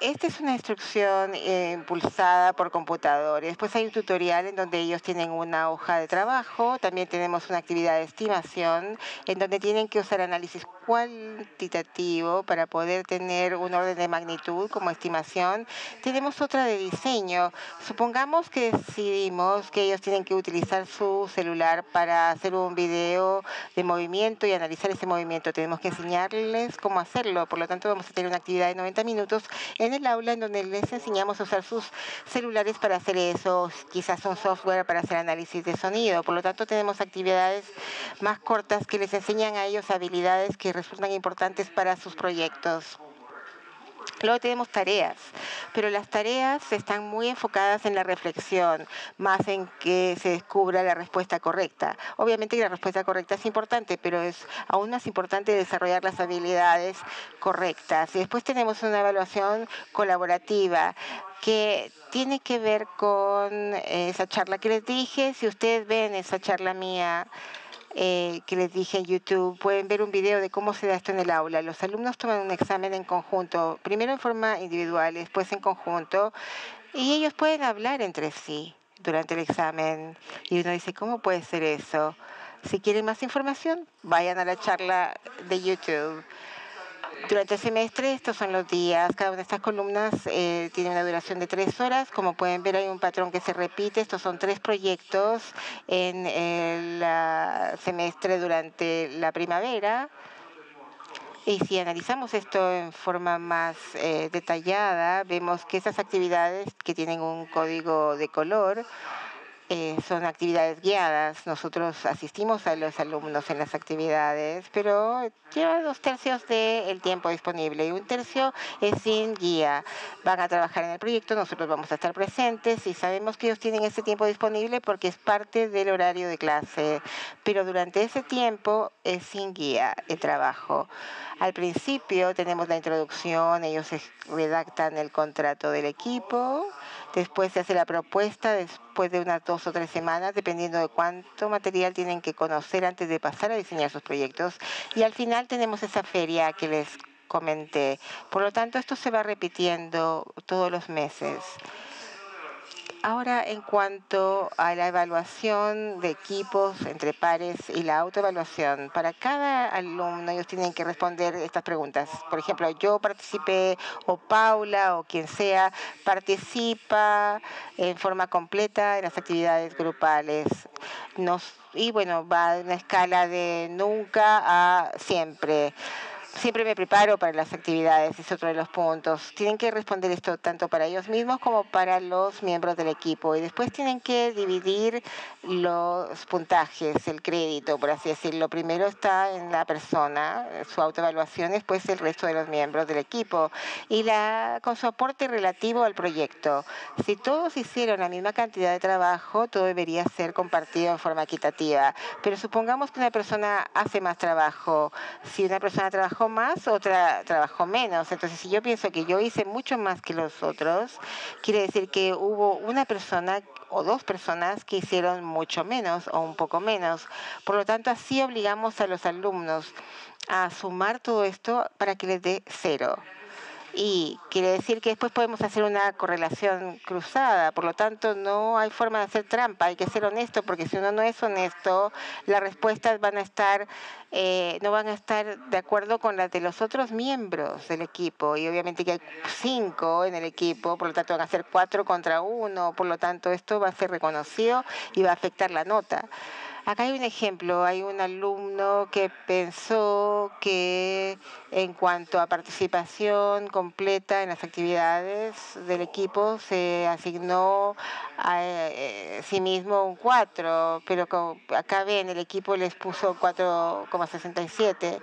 Esta es una instrucción impulsada por computadores. Después hay un tutorial en donde ellos tienen una hoja de trabajo. También tenemos una actividad de estimación en donde tienen que usar análisis cuantitativo para poder tener un orden de magnitud como estimación. Tenemos otra de diseño. Supongamos que decidimos que ellos tienen que utilizar su celular para hacer un video de movimiento y analizar ese movimiento. Tenemos que enseñarles cómo hacerlo. Por lo tanto, vamos a tener una actividad de 90 minutos en el aula en donde les enseñamos a usar sus celulares para hacer eso, quizás un software para hacer análisis de sonido. Por lo tanto, tenemos actividades más cortas que les enseñan a ellos habilidades que resultan importantes para sus proyectos. Luego tenemos tareas, pero las tareas están muy enfocadas en la reflexión, más en que se descubra la respuesta correcta. Obviamente que la respuesta correcta es importante, pero es aún más importante desarrollar las habilidades correctas. Y después tenemos una evaluación colaborativa que tiene que ver con esa charla que les dije. Si ustedes ven esa charla mía, que les dije en YouTube, pueden ver un video de cómo se da esto en el aula. Los alumnos toman un examen en conjunto, primero en forma individual, después en conjunto, y ellos pueden hablar entre sí durante el examen. Y uno dice, ¿cómo puede ser eso? Si quieren más información, vayan a la charla de YouTube. Durante el semestre, estos son los días. Cada una de estas columnas tiene una duración de 3 horas. Como pueden ver, hay un patrón que se repite. Estos son 3 proyectos en el semestre durante la primavera. Y si analizamos esto en forma más detallada, vemos que esas actividades que tienen un código de color son actividades guiadas. Nosotros asistimos a los alumnos en las actividades, pero lleva 2/3 del tiempo disponible y 1/3 es sin guía. Van a trabajar en el proyecto, nosotros vamos a estar presentes y sabemos que ellos tienen ese tiempo disponible porque es parte del horario de clase, pero durante ese tiempo es sin guía el trabajo. Al principio tenemos la introducción, ellos redactan el contrato del equipo, después se hace la propuesta, después de unas 2 o 3 semanas, dependiendo de cuánto material tienen que conocer antes de pasar a diseñar sus proyectos. Y al final tenemos esa feria que les comenté. Por lo tanto, esto se va repitiendo todos los meses. Ahora, en cuanto a la evaluación de equipos entre pares y la autoevaluación, para cada alumno ellos tienen que responder estas preguntas. Por ejemplo, yo participé, o Paula, o quien sea, participa en forma completa en las actividades grupales. Y bueno, va de una escala de nunca a siempre. Siempre me preparo para las actividades, es otro de los puntos. Tienen que responder esto tanto para ellos mismos como para los miembros del equipo. Y después tienen que dividir los puntajes, el crédito, por así decirlo. Primero está en la persona, su autoevaluación, después el resto de los miembros del equipo. Y con su aporte relativo al proyecto. Si todos hicieron la misma cantidad de trabajo, todo debería ser compartido en forma equitativa. Pero supongamos que una persona hace más trabajo. Si una persona trabajó más, otra trabajó menos. Entonces, si yo pienso que yo hice mucho más que los otros, quiere decir que hubo una persona o 2 personas que hicieron mucho menos o un poco menos. Por lo tanto, así obligamos a los alumnos a sumar todo esto para que les dé 0. Y quiere decir que después podemos hacer una correlación cruzada. Por lo tanto, no hay forma de hacer trampa. Hay que ser honesto, porque si uno no es honesto, las respuestas no van a estar de acuerdo con las de los otros miembros del equipo. Y obviamente que hay 5 en el equipo, por lo tanto van a ser 4 contra 1. Por lo tanto, esto va a ser reconocido y va a afectar la nota. Acá hay un ejemplo, hay un alumno que pensó que en cuanto a participación completa en las actividades del equipo se asignó a sí mismo un 4, pero acá ven, el equipo les puso 4,67.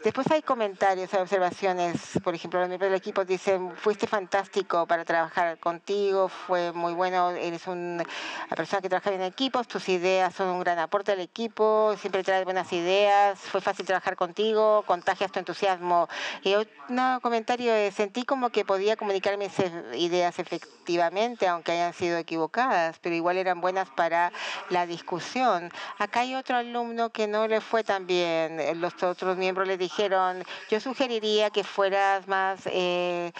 Después hay comentarios, hay observaciones. Por ejemplo, los miembros del equipo dicen, fuiste fantástico para trabajar contigo, fue muy bueno, eres una persona que trabaja bien en equipos, tus ideas son un gran aporte al equipo, siempre traes buenas ideas, fue fácil trabajar contigo, contagias tu entusiasmo. Y un comentario es, sentí como que podía comunicar mis ideas efectivamente, aunque hayan sido equivocadas, pero igual eran buenas para la discusión. Acá hay otro alumno que no le fue tan bien. Los otros miembros le dijeron, yo sugeriría que fueras más, que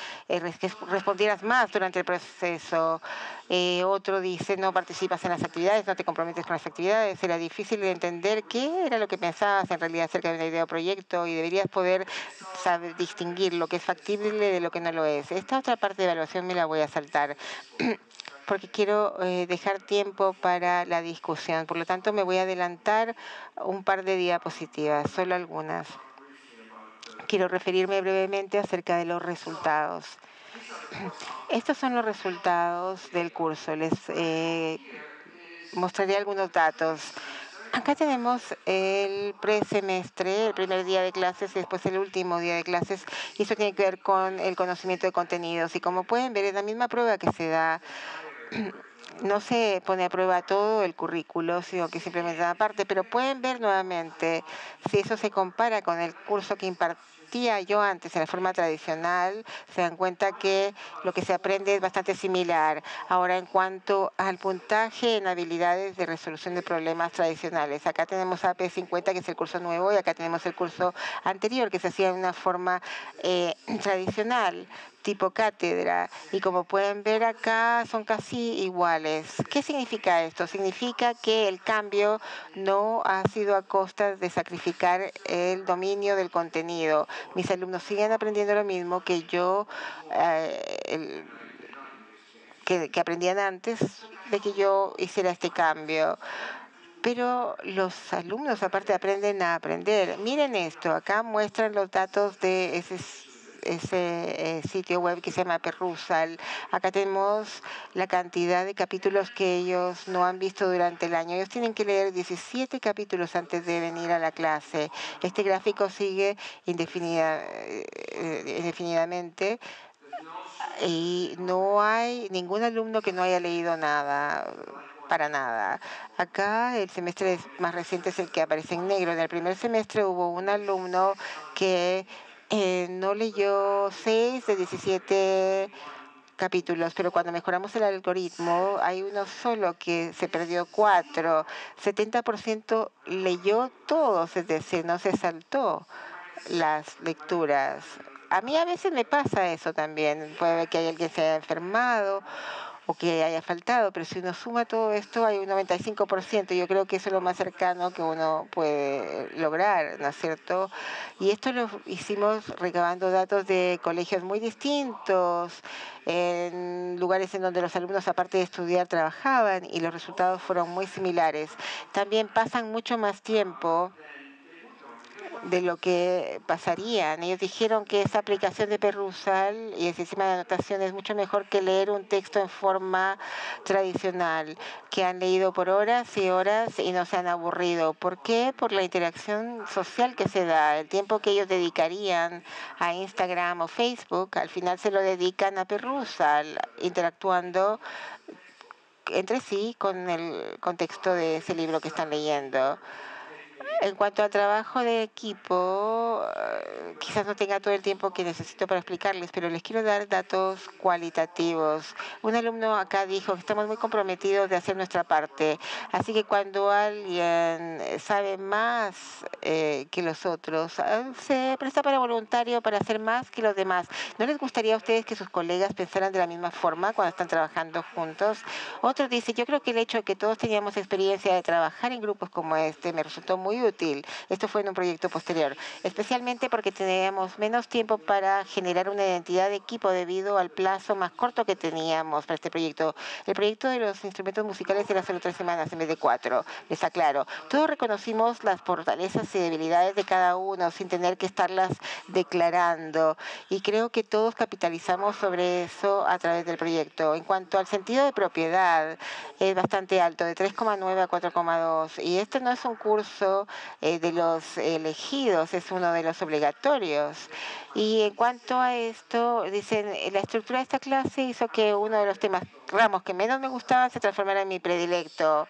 respondieras más durante el proceso. Otro dice, no participas en las actividades, no te comprometes con las actividades. Era difícil de entender qué era lo que pensabas en realidad acerca de una idea o proyecto y deberías poder saber distinguir lo que es factible de lo que no lo es. Esta otra parte de evaluación me la voy a saltar porque quiero dejar tiempo para la discusión. Por lo tanto, me voy a adelantar un par de diapositivas, solo algunas. Quiero referirme brevemente acerca de los resultados. Estos son los resultados del curso. Les mostraré algunos datos. Acá tenemos el presemestre, el primer día de clases y después el último día de clases. Y eso tiene que ver con el conocimiento de contenidos. Y como pueden ver, es la misma prueba que se da. No se pone a prueba todo el currículo, sino que simplemente da parte, pero pueden ver nuevamente si eso se compara con el curso que impartía yo antes en la forma tradicional, se dan cuenta que lo que se aprende es bastante similar. Ahora, en cuanto al puntaje en habilidades de resolución de problemas tradicionales, acá tenemos AP50, que es el curso nuevo, y acá tenemos el curso anterior, que se hacía de una forma tradicional, tipo cátedra, y como pueden ver acá son casi iguales. ¿Qué significa esto? Significa que el cambio no ha sido a costa de sacrificar el dominio del contenido. Mis alumnos siguen aprendiendo lo mismo que yo, que aprendían antes de que yo hiciera este cambio. Pero los alumnos aparte aprenden a aprender. Miren esto, acá muestran los datos de ese sitio web que se llama Perusal. Acá tenemos la cantidad de capítulos que ellos no han visto durante el año. Ellos tienen que leer 17 capítulos antes de venir a la clase. Este gráfico sigue indefinidamente y no hay ningún alumno que no haya leído nada, para nada. Acá el semestre más reciente es el que aparece en negro. En el primer semestre hubo un alumno que no leyó 6 de 17 capítulos, pero cuando mejoramos el algoritmo hay uno solo que se perdió 4. 70% leyó todos, es decir, no se saltó las lecturas. A mí a veces me pasa eso también. Puede ver que hay alguien que se haya enfermado o que haya faltado, pero si uno suma todo esto hay un 95%. Yo creo que eso es lo más cercano que uno puede lograr, ¿no es cierto? Y esto lo hicimos recabando datos de colegios muy distintos, en lugares en donde los alumnos, aparte de estudiar, trabajaban y los resultados fueron muy similares. También pasan mucho más tiempo de lo que pasarían. Ellos dijeron que esa aplicación de Perusal y el sistema de anotación es mucho mejor que leer un texto en forma tradicional, que han leído por horas y horas y no se han aburrido. ¿Por qué? Por la interacción social que se da. El tiempo que ellos dedicarían a Instagram o Facebook, al final se lo dedican a Perusal, interactuando entre sí con el contexto de ese libro que están leyendo. En cuanto al trabajo de equipo, quizás no tenga todo el tiempo que necesito para explicarles, pero les quiero dar datos cualitativos. Un alumno acá dijo que estamos muy comprometidos de hacer nuestra parte, así que cuando alguien sabe más que los otros, se presta para voluntario para hacer más que los demás. ¿No les gustaría a ustedes que sus colegas pensaran de la misma forma cuando están trabajando juntos? Otro dice, yo creo que el hecho de que todos teníamos experiencia de trabajar en grupos como este me resultó muy útil. Esto fue en un proyecto posterior, especialmente porque teníamos menos tiempo para generar una identidad de equipo debido al plazo más corto que teníamos para este proyecto. El proyecto de los instrumentos musicales era solo 3 semanas en vez de 4. Les aclaro, todos reconocimos las fortalezas y debilidades de cada uno sin tener que estarlas declarando y creo que todos capitalizamos sobre eso a través del proyecto. En cuanto al sentido de propiedad, es bastante alto, de 3,9 a 4,2. Y este no es un curso de los elegidos, es uno de los obligatorios. Y en cuanto a esto, dicen, la estructura de esta clase hizo que uno de los ramos que menos me gustaban se transformara en mi predilecto.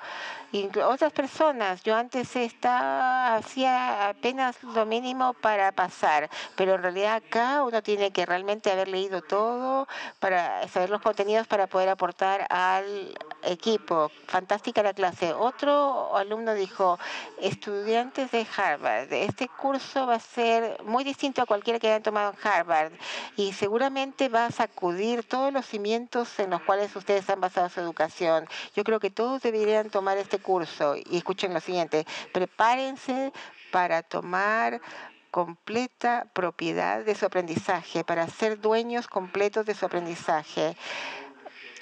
Otras personas, yo antes hacía apenas lo mínimo para pasar, pero en realidad acá uno tiene que realmente haber leído todo para saber los contenidos para poder aportar al equipo. Fantástica la clase. Otro alumno dijo, estudiantes de Harvard, este curso va a ser muy distinto a cualquiera que hayan tomado en Harvard y seguramente va a sacudir todos los cimientos en los cuales ustedes han basado su educación. Yo creo que todos deberían tomar este curso y escuchen lo siguiente, prepárense para tomar completa propiedad de su aprendizaje, para ser dueños completos de su aprendizaje.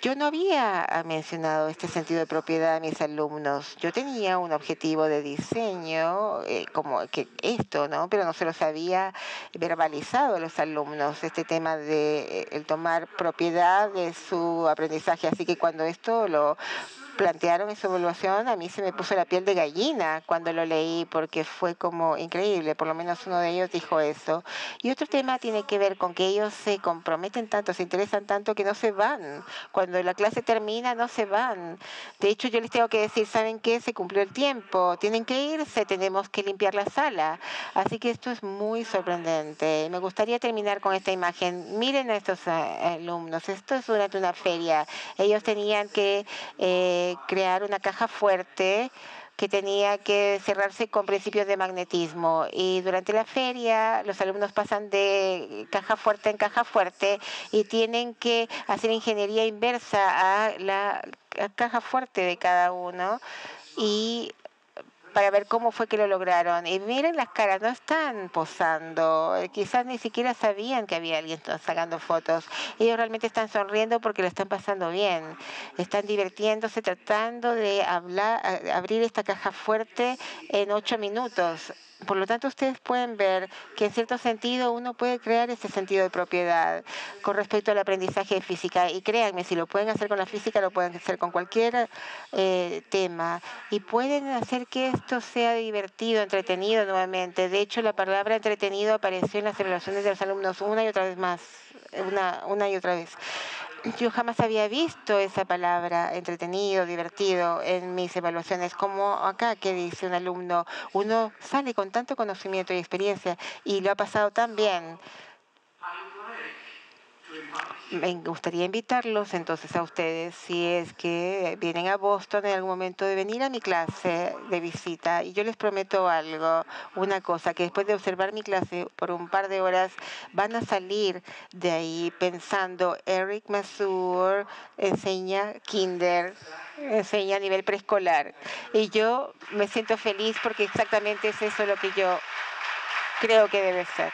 Yo no había mencionado este sentido de propiedad a mis alumnos. Yo tenía un objetivo de diseño, como que esto, ¿no? Pero no se los había verbalizado a los alumnos, este tema de el tomar propiedad de su aprendizaje. Así que cuando esto lo plantearon esa evaluación, a mí se me puso la piel de gallina cuando lo leí, porque fue como increíble, por lo menos uno de ellos dijo eso. Y otro tema tiene que ver con que ellos se comprometen tanto, se interesan tanto que no se van. Cuando la clase termina, no se van. De hecho, yo les tengo que decir, ¿saben qué? Se cumplió el tiempo, tienen que irse, tenemos que limpiar la sala. Así que esto es muy sorprendente. Me gustaría terminar con esta imagen. Miren a estos alumnos, esto es durante una feria. Ellos tenían que crear una caja fuerte que tenía que cerrarse con principios de magnetismo. Y durante la feria los alumnos pasan de caja fuerte en caja fuerte y tienen que hacer ingeniería inversa a la caja fuerte de cada uno y para ver cómo fue que lo lograron. Y miren las caras, no están posando, quizás ni siquiera sabían que había alguien sacando fotos. Ellos realmente están sonriendo porque lo están pasando bien, están divirtiéndose, tratando de abrir esta caja fuerte en 8 minutos. Por lo tanto, ustedes pueden ver que en cierto sentido uno puede crear ese sentido de propiedad con respecto al aprendizaje de física. Y créanme, si lo pueden hacer con la física, lo pueden hacer con cualquier tema. Y pueden hacer que esto sea divertido, entretenido nuevamente. De hecho, la palabra entretenido apareció en las evaluaciones de los alumnos una y otra vez más, una y otra vez. Yo jamás había visto esa palabra, entretenido, divertido, en mis evaluaciones, como acá que dice un alumno, uno sale con tanto conocimiento y experiencia y lo ha pasado tan bien. Me gustaría invitarlos entonces a ustedes, si es que vienen a Boston en algún momento, de venir a mi clase de visita. Y yo les prometo algo, una cosa, que después de observar mi clase por un par de horas, van a salir de ahí pensando, Eric Mazur enseña kinder, enseña a nivel preescolar. Y yo me siento feliz porque exactamente es eso lo que yo creo que debe ser.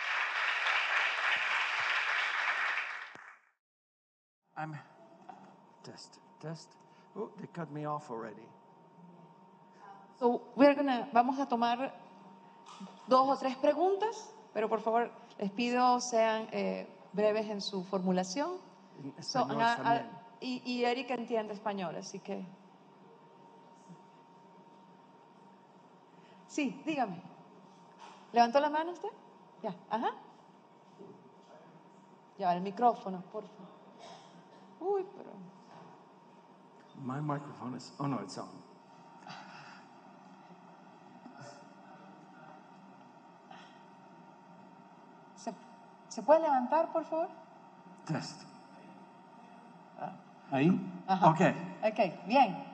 Test. Oh, they cut me off already. So vamos a tomar 2 o 3 preguntas, pero por favor les pido sean breves en su formulación. En español también. Y Erika entiende español, así que... Sí, dígame. ¿Levantó la mano usted? Ya, ajá. Ya, el micrófono, por favor. Uy, pero... My microphone is... Oh, no, it's on. ¿Se puede levantar, por favor? Test. ¿Ahí? Ajá. Ok. Ok, bien.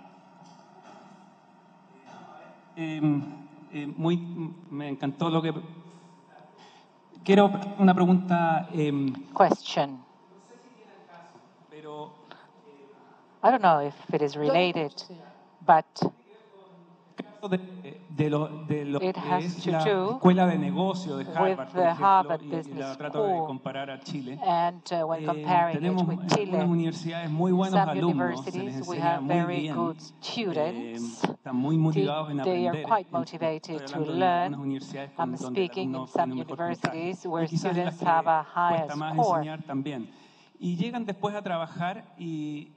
Me encantó lo que... Quiero una pregunta... Question. Pero I don't know if it is related, but de lo It que has es to la do escuela de negocio de with Harvard, por the ejemplo, Harvard y la Business trato de School. comparar a Chile. And when comparing it Tenemos with en Chile, algunas universidades muy buenos some alumnos, se les universities we enseña have muy very bien, good students. están muy motivados en They are aprender. quite Estoy motivated to hablando en algunas learn. universidades I'm donde el speaking in alumno some tiene un mejor puntaje. universities where Y quizás en las students have que a higher cuesta más score. enseñar también. Y llegan después a trabajar y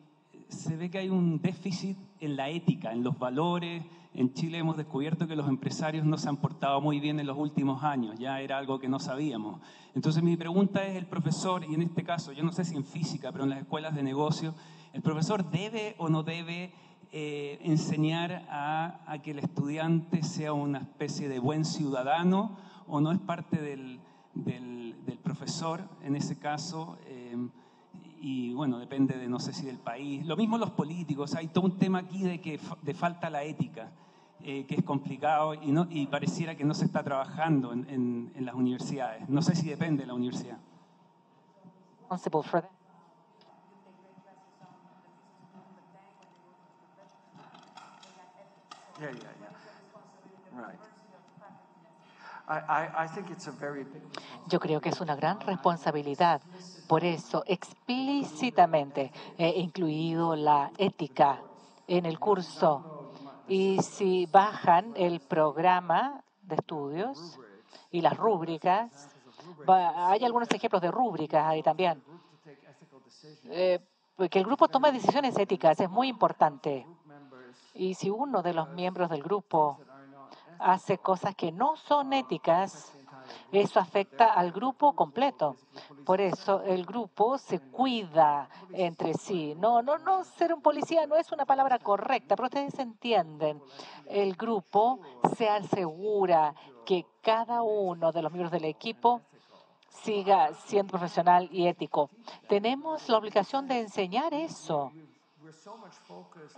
se ve que hay un déficit en la ética, en los valores. En Chile hemos descubierto que los empresarios no se han portado muy bien en los últimos años, ya era algo que no sabíamos. Entonces mi pregunta es, el profesor, y en este caso, yo no sé si en física, pero en las escuelas de negocio, ¿el profesor debe o no debe enseñar a que el estudiante sea una especie de buen ciudadano o no es parte del profesor en ese caso? Y bueno, depende de, no sé si del país. Lo mismo los políticos, hay todo un tema aquí de falta la ética, que es complicado y pareciera que no se está trabajando en las universidades. No sé si depende de la universidad. Responsible for that. Yeah. Right. I think it's a very big responsibility. Yo creo que es una gran responsabilidad. Por eso, explícitamente he incluido la ética en el curso. Y si bajan el programa de estudios y las rúbricas, hay algunos ejemplos de rúbricas ahí también. Que el grupo tome decisiones éticas es muy importante. Y si uno de los miembros del grupo hace cosas que no son éticas, eso afecta al grupo completo. Por eso el grupo se cuida entre sí. No, ser un policía no es una palabra correcta, pero ustedes entienden. El grupo se asegura que cada uno de los miembros del equipo siga siendo profesional y ético. Tenemos la obligación de enseñar eso.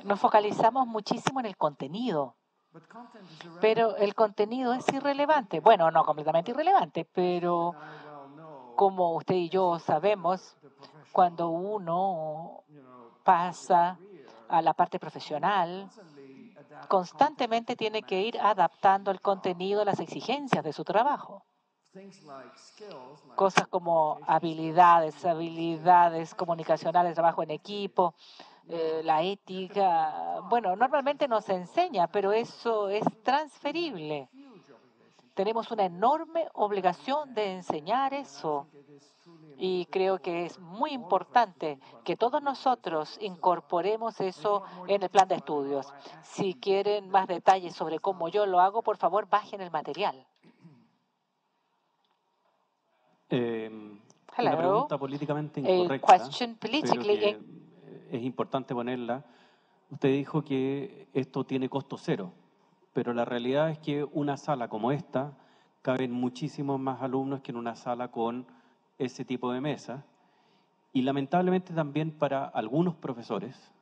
Nos focalizamos muchísimo en el contenido. Pero el contenido es irrelevante. Bueno, no completamente irrelevante, pero como usted y yo sabemos, cuando uno pasa a la parte profesional, constantemente tiene que ir adaptando el contenido a las exigencias de su trabajo. Cosas como habilidades comunicacionales, trabajo en equipo, la ética. Bueno, normalmente nos enseña, pero eso es transferible. Tenemos una enorme obligación de enseñar eso. Y creo que es muy importante que todos nosotros incorporemos eso en el plan de estudios. Si quieren más detalles sobre cómo yo lo hago, por favor, bajen el material. Una pregunta políticamente incorrecta, pero que es importante ponerla. Usted dijo que esto tiene costo cero, pero la realidad es que una sala como esta caben muchísimos más alumnos que en una sala con ese tipo de mesa. Y lamentablemente también para algunos profesores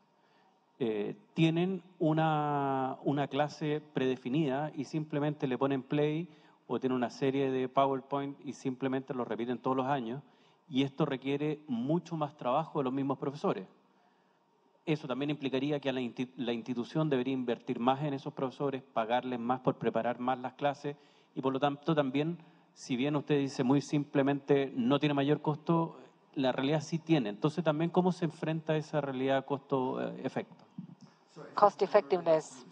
tienen una clase predefinida y simplemente le ponen play o tienen una serie de PowerPoint y simplemente lo repiten todos los años. Y esto requiere mucho más trabajo de los mismos profesores. Eso también implicaría que la institución debería invertir más en esos profesores, pagarles más por preparar más las clases y por lo tanto también, si bien usted dice muy simplemente no tiene mayor costo, la realidad sí tiene. Entonces también, ¿cómo se enfrenta esa realidad costo-efecto? Cost effectiveness.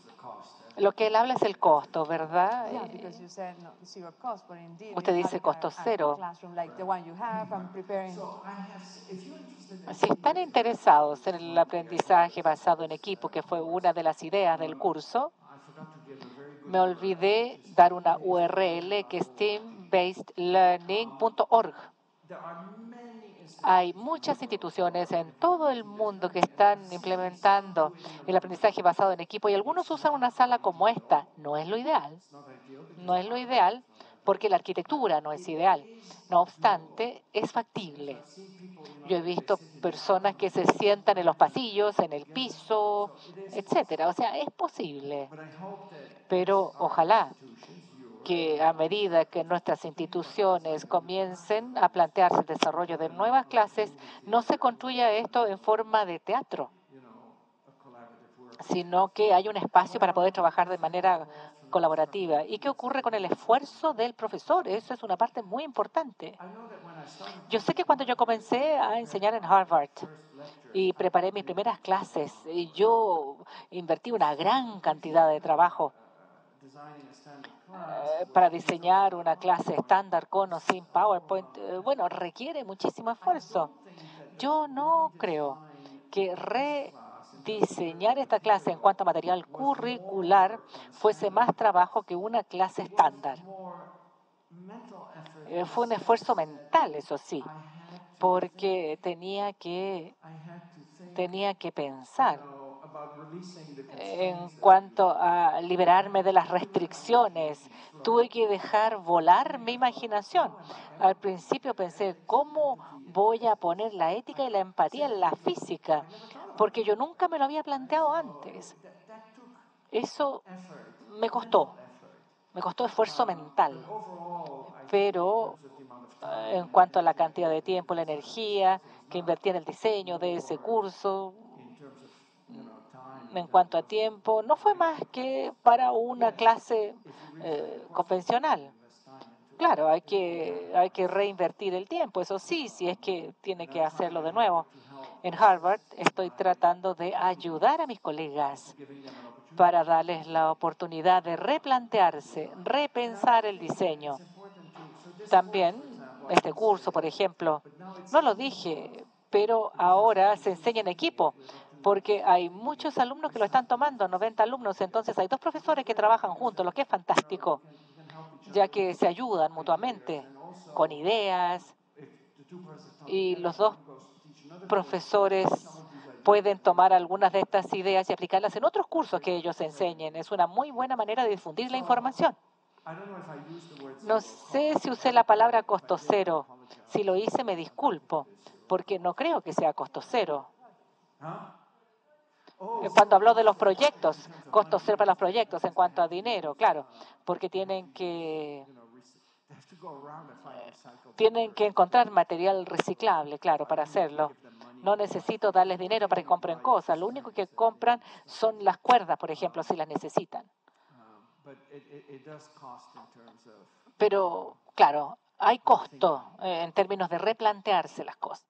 Lo que él habla es el costo, ¿verdad? Usted dice costo cero. Si están interesados en el aprendizaje basado en equipo, que fue una de las ideas del curso, me olvidé dar una URL que es team-based-learning.org. Hay muchas instituciones en todo el mundo que están implementando el aprendizaje basado en equipo y algunos usan una sala como esta. No es lo ideal. No es lo ideal porque la arquitectura no es ideal. No obstante, es factible. Yo he visto personas que se sientan en los pasillos, en el piso, etcétera. O sea, es posible. Pero ojalá que a medida que nuestras instituciones comiencen a plantearse el desarrollo de nuevas clases, no se construya esto en forma de teatro, sino que hay un espacio para poder trabajar de manera colaborativa. ¿Y qué ocurre con el esfuerzo del profesor? Eso es una parte muy importante. Yo sé que cuando yo comencé a enseñar en Harvard y preparé mis primeras clases, yo invertí una gran cantidad de trabajo para diseñar una clase estándar con o sin PowerPoint. Bueno, requiere muchísimo esfuerzo. Yo no creo que rediseñar esta clase en cuanto a material curricular fuese más trabajo que una clase estándar. Fue un esfuerzo mental, eso sí, porque tenía que pensar en cuanto a liberarme de las restricciones. Tuve que dejar volar mi imaginación. Al principio pensé, ¿cómo voy a poner la ética y la empatía en la física? Porque yo nunca me lo había planteado antes. Eso me costó esfuerzo mental. Pero en cuanto a la cantidad de tiempo, la energía que invertí en el diseño de ese curso, en cuanto a tiempo, no fue más que para una clase convencional. Claro, hay que reinvertir el tiempo, eso sí, si es que tiene que hacerlo de nuevo. En Harvard estoy tratando de ayudar a mis colegas para darles la oportunidad de replantearse, repensar el diseño. También este curso, por ejemplo, no lo dije, pero ahora se enseña en equipo. porque hay muchos alumnos que lo están tomando, 90 alumnos, entonces hay 2 profesores que trabajan juntos, lo que es fantástico, ya que se ayudan mutuamente con ideas y los 2 profesores pueden tomar algunas de estas ideas y aplicarlas en otros cursos que ellos enseñen. Es una muy buena manera de difundir la información. No sé si usé la palabra costo cero. Si lo hice, me disculpo, porque no creo que sea costo cero. Cuando habló de los proyectos, costo cero para los proyectos en cuanto a dinero, claro, porque tienen que encontrar material reciclable, claro, para hacerlo. No necesito darles dinero para que compren cosas. Lo único que compran son las cuerdas, por ejemplo, si las necesitan. Pero, claro, hay costo en términos de replantearse las cosas.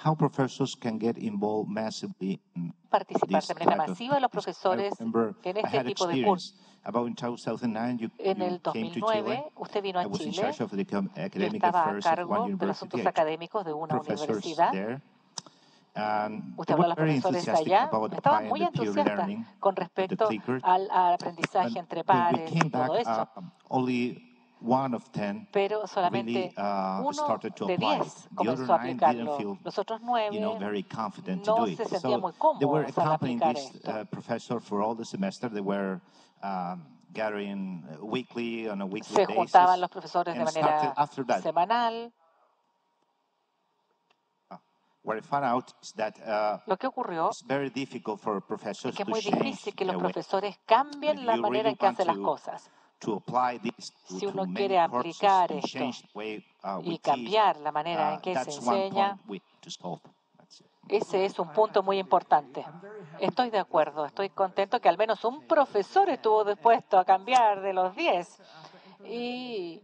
How professors can get involved massively in participar de manera masiva los profesores en este tipo de cursos. En el 2009, usted vino a Chile. Yo estaba a cargo de los asuntos académicos de una universidad. Usted habló a los profesores allá. Estaban muy entusiastas con respecto al aprendizaje entre pares y todo eso. Pero solamente uno de 10 comenzó a aplicarlo. Los otros 9 no se sentían muy cómodos al aplicar esto. Se juntaban los profesores de manera semanal. Lo que ocurrió es que es muy difícil que los profesores cambien la manera en que hacen las cosas. Si uno quiere aplicar esto y cambiar la manera en que se enseña, ese es un punto muy importante. Estoy de acuerdo, estoy contento que al menos un profesor estuvo dispuesto a cambiar de los 10 y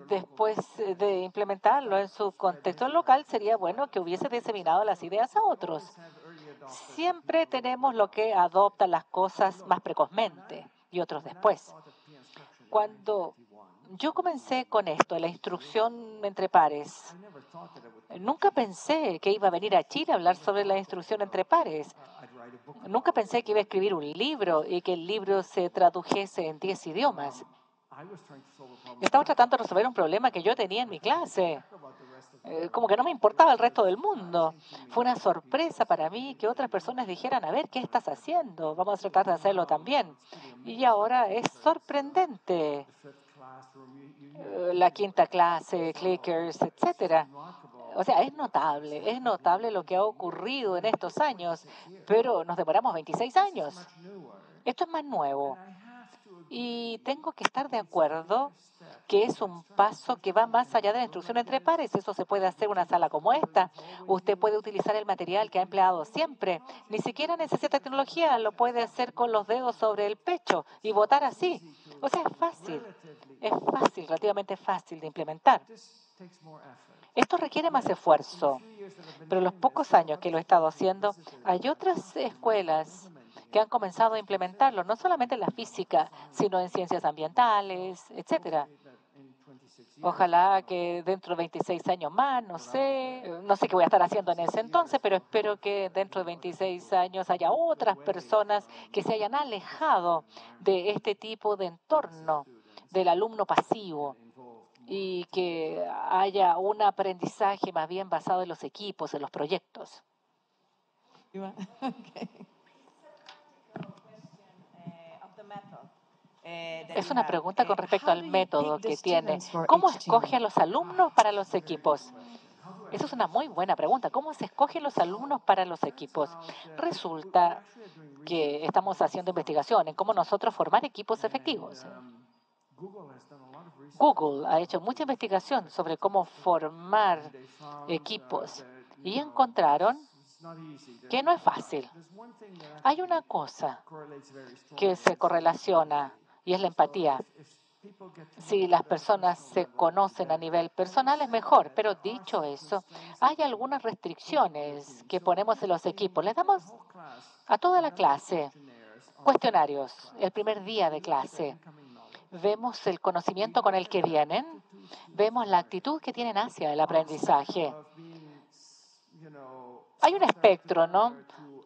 después de implementarlo en su contexto local, sería bueno que hubiese diseminado las ideas a otros. Siempre tenemos lo que adoptan las cosas más precozmente y otros después. Cuando yo comencé con esto, la instrucción entre pares, nunca pensé que iba a venir a Chile a hablar sobre la instrucción entre pares. Nunca pensé que iba a escribir un libro y que el libro se tradujese en 10 idiomas. Estaba tratando de resolver un problema que yo tenía en mi clase. Como que no me importaba el resto del mundo. Fue una sorpresa para mí que otras personas dijeran, a ver, ¿qué estás haciendo? Vamos a tratar de hacerlo también. Y ahora es sorprendente. La quinta clase, clickers, etcétera. O sea, es notable lo que ha ocurrido en estos años, pero nos demoramos 26 años. Esto es más nuevo. Y tengo que estar de acuerdo que es un paso que va más allá de la instrucción entre pares. Eso se puede hacer en una sala como esta. Usted puede utilizar el material que ha empleado siempre. Ni siquiera necesita tecnología. Lo puede hacer con los dedos sobre el pecho y votar así. O sea, es fácil. Es fácil, relativamente fácil de implementar. Esto requiere más esfuerzo. Pero los pocos años que lo he estado haciendo, hay otras escuelas que han comenzado a implementarlo, no solamente en la física, sino en ciencias ambientales, etcétera. Ojalá que dentro de 26 años más, no sé qué voy a estar haciendo en ese entonces, pero espero que dentro de 26 años haya otras personas que se hayan alejado de este tipo de entorno del alumno pasivo y que haya un aprendizaje más bien basado en los equipos, en los proyectos. Es una pregunta con respecto al método que tiene. ¿Cómo escoge a los alumnos para los equipos? Esa es una muy buena pregunta. ¿Cómo se escogen los alumnos para los equipos? Resulta que estamos haciendo investigación en cómo nosotros formar equipos efectivos. Google ha hecho mucha investigación sobre cómo formar equipos y encontraron que no es fácil. Hay una cosa que se correlaciona y es la empatía. Si las personas se conocen a nivel personal es mejor, pero dicho eso, hay algunas restricciones que ponemos en los equipos. Les damos a toda la clase cuestionarios el primer día de clase. Vemos el conocimiento con el que vienen, vemos la actitud que tienen hacia el aprendizaje. Hay un espectro, ¿no?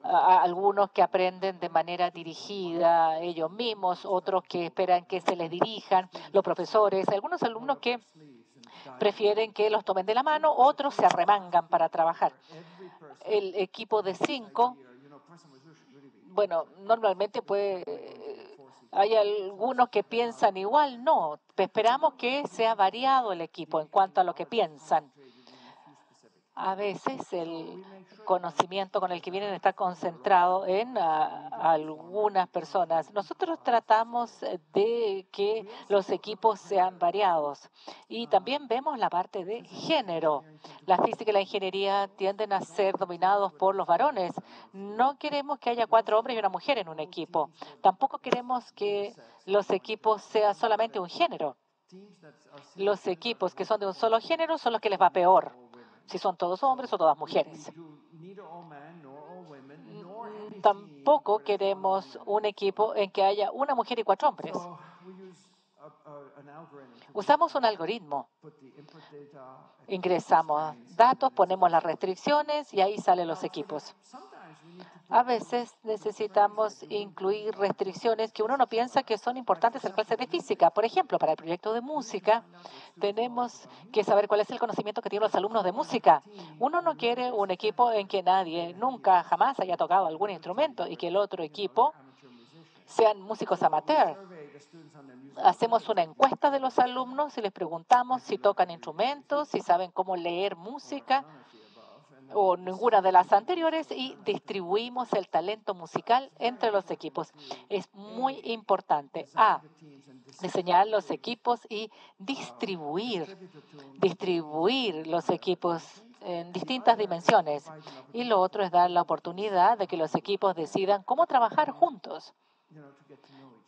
Algunos que aprenden de manera dirigida ellos mismos, otros que esperan que se les dirijan los profesores, algunos alumnos que prefieren que los tomen de la mano, otros se arremangan para trabajar. El equipo de 5, bueno, normalmente hay algunos que piensan igual, no. Esperamos que sea variado el equipo en cuanto a lo que piensan. A veces el conocimiento con el que vienen está concentrado en algunas personas. Nosotros tratamos de que los equipos sean variados y también vemos la parte de género. La física y la ingeniería tienden a ser dominados por los varones. No queremos que haya 4 hombres y una mujer en un equipo. Tampoco queremos que los equipos sean solamente un género. Los equipos que son de un solo género son los que les va peor, si son todos hombres o todas mujeres. Tampoco queremos un equipo en que haya una mujer y 4 hombres. Usamos un algoritmo. Ingresamos datos, ponemos las restricciones y ahí salen los equipos. A veces necesitamos incluir restricciones que uno no piensa que son importantes en la clase de física. Por ejemplo, para el proyecto de música, tenemos que saber cuál es el conocimiento que tienen los alumnos de música. Uno no quiere un equipo en que nadie nunca jamás haya tocado algún instrumento y que el otro equipo sean músicos amateur. Hacemos una encuesta de los alumnos y les preguntamos si tocan instrumentos, si saben cómo leer música o ninguna de las anteriores y distribuimos el talento musical entre los equipos. Es muy importante diseñar los equipos y distribuir los equipos en distintas dimensiones. Y lo otro es dar la oportunidad de que los equipos decidan cómo trabajar juntos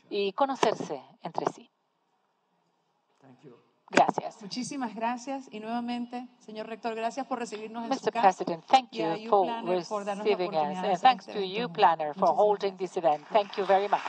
y conocerse entre sí. Gracias. Muchísimas gracias y nuevamente, señor rector, gracias por recibirnos en Mr. su casa. President, thank you for receiving us, and thanks to you, Planner, for holding this event. Thank you very much.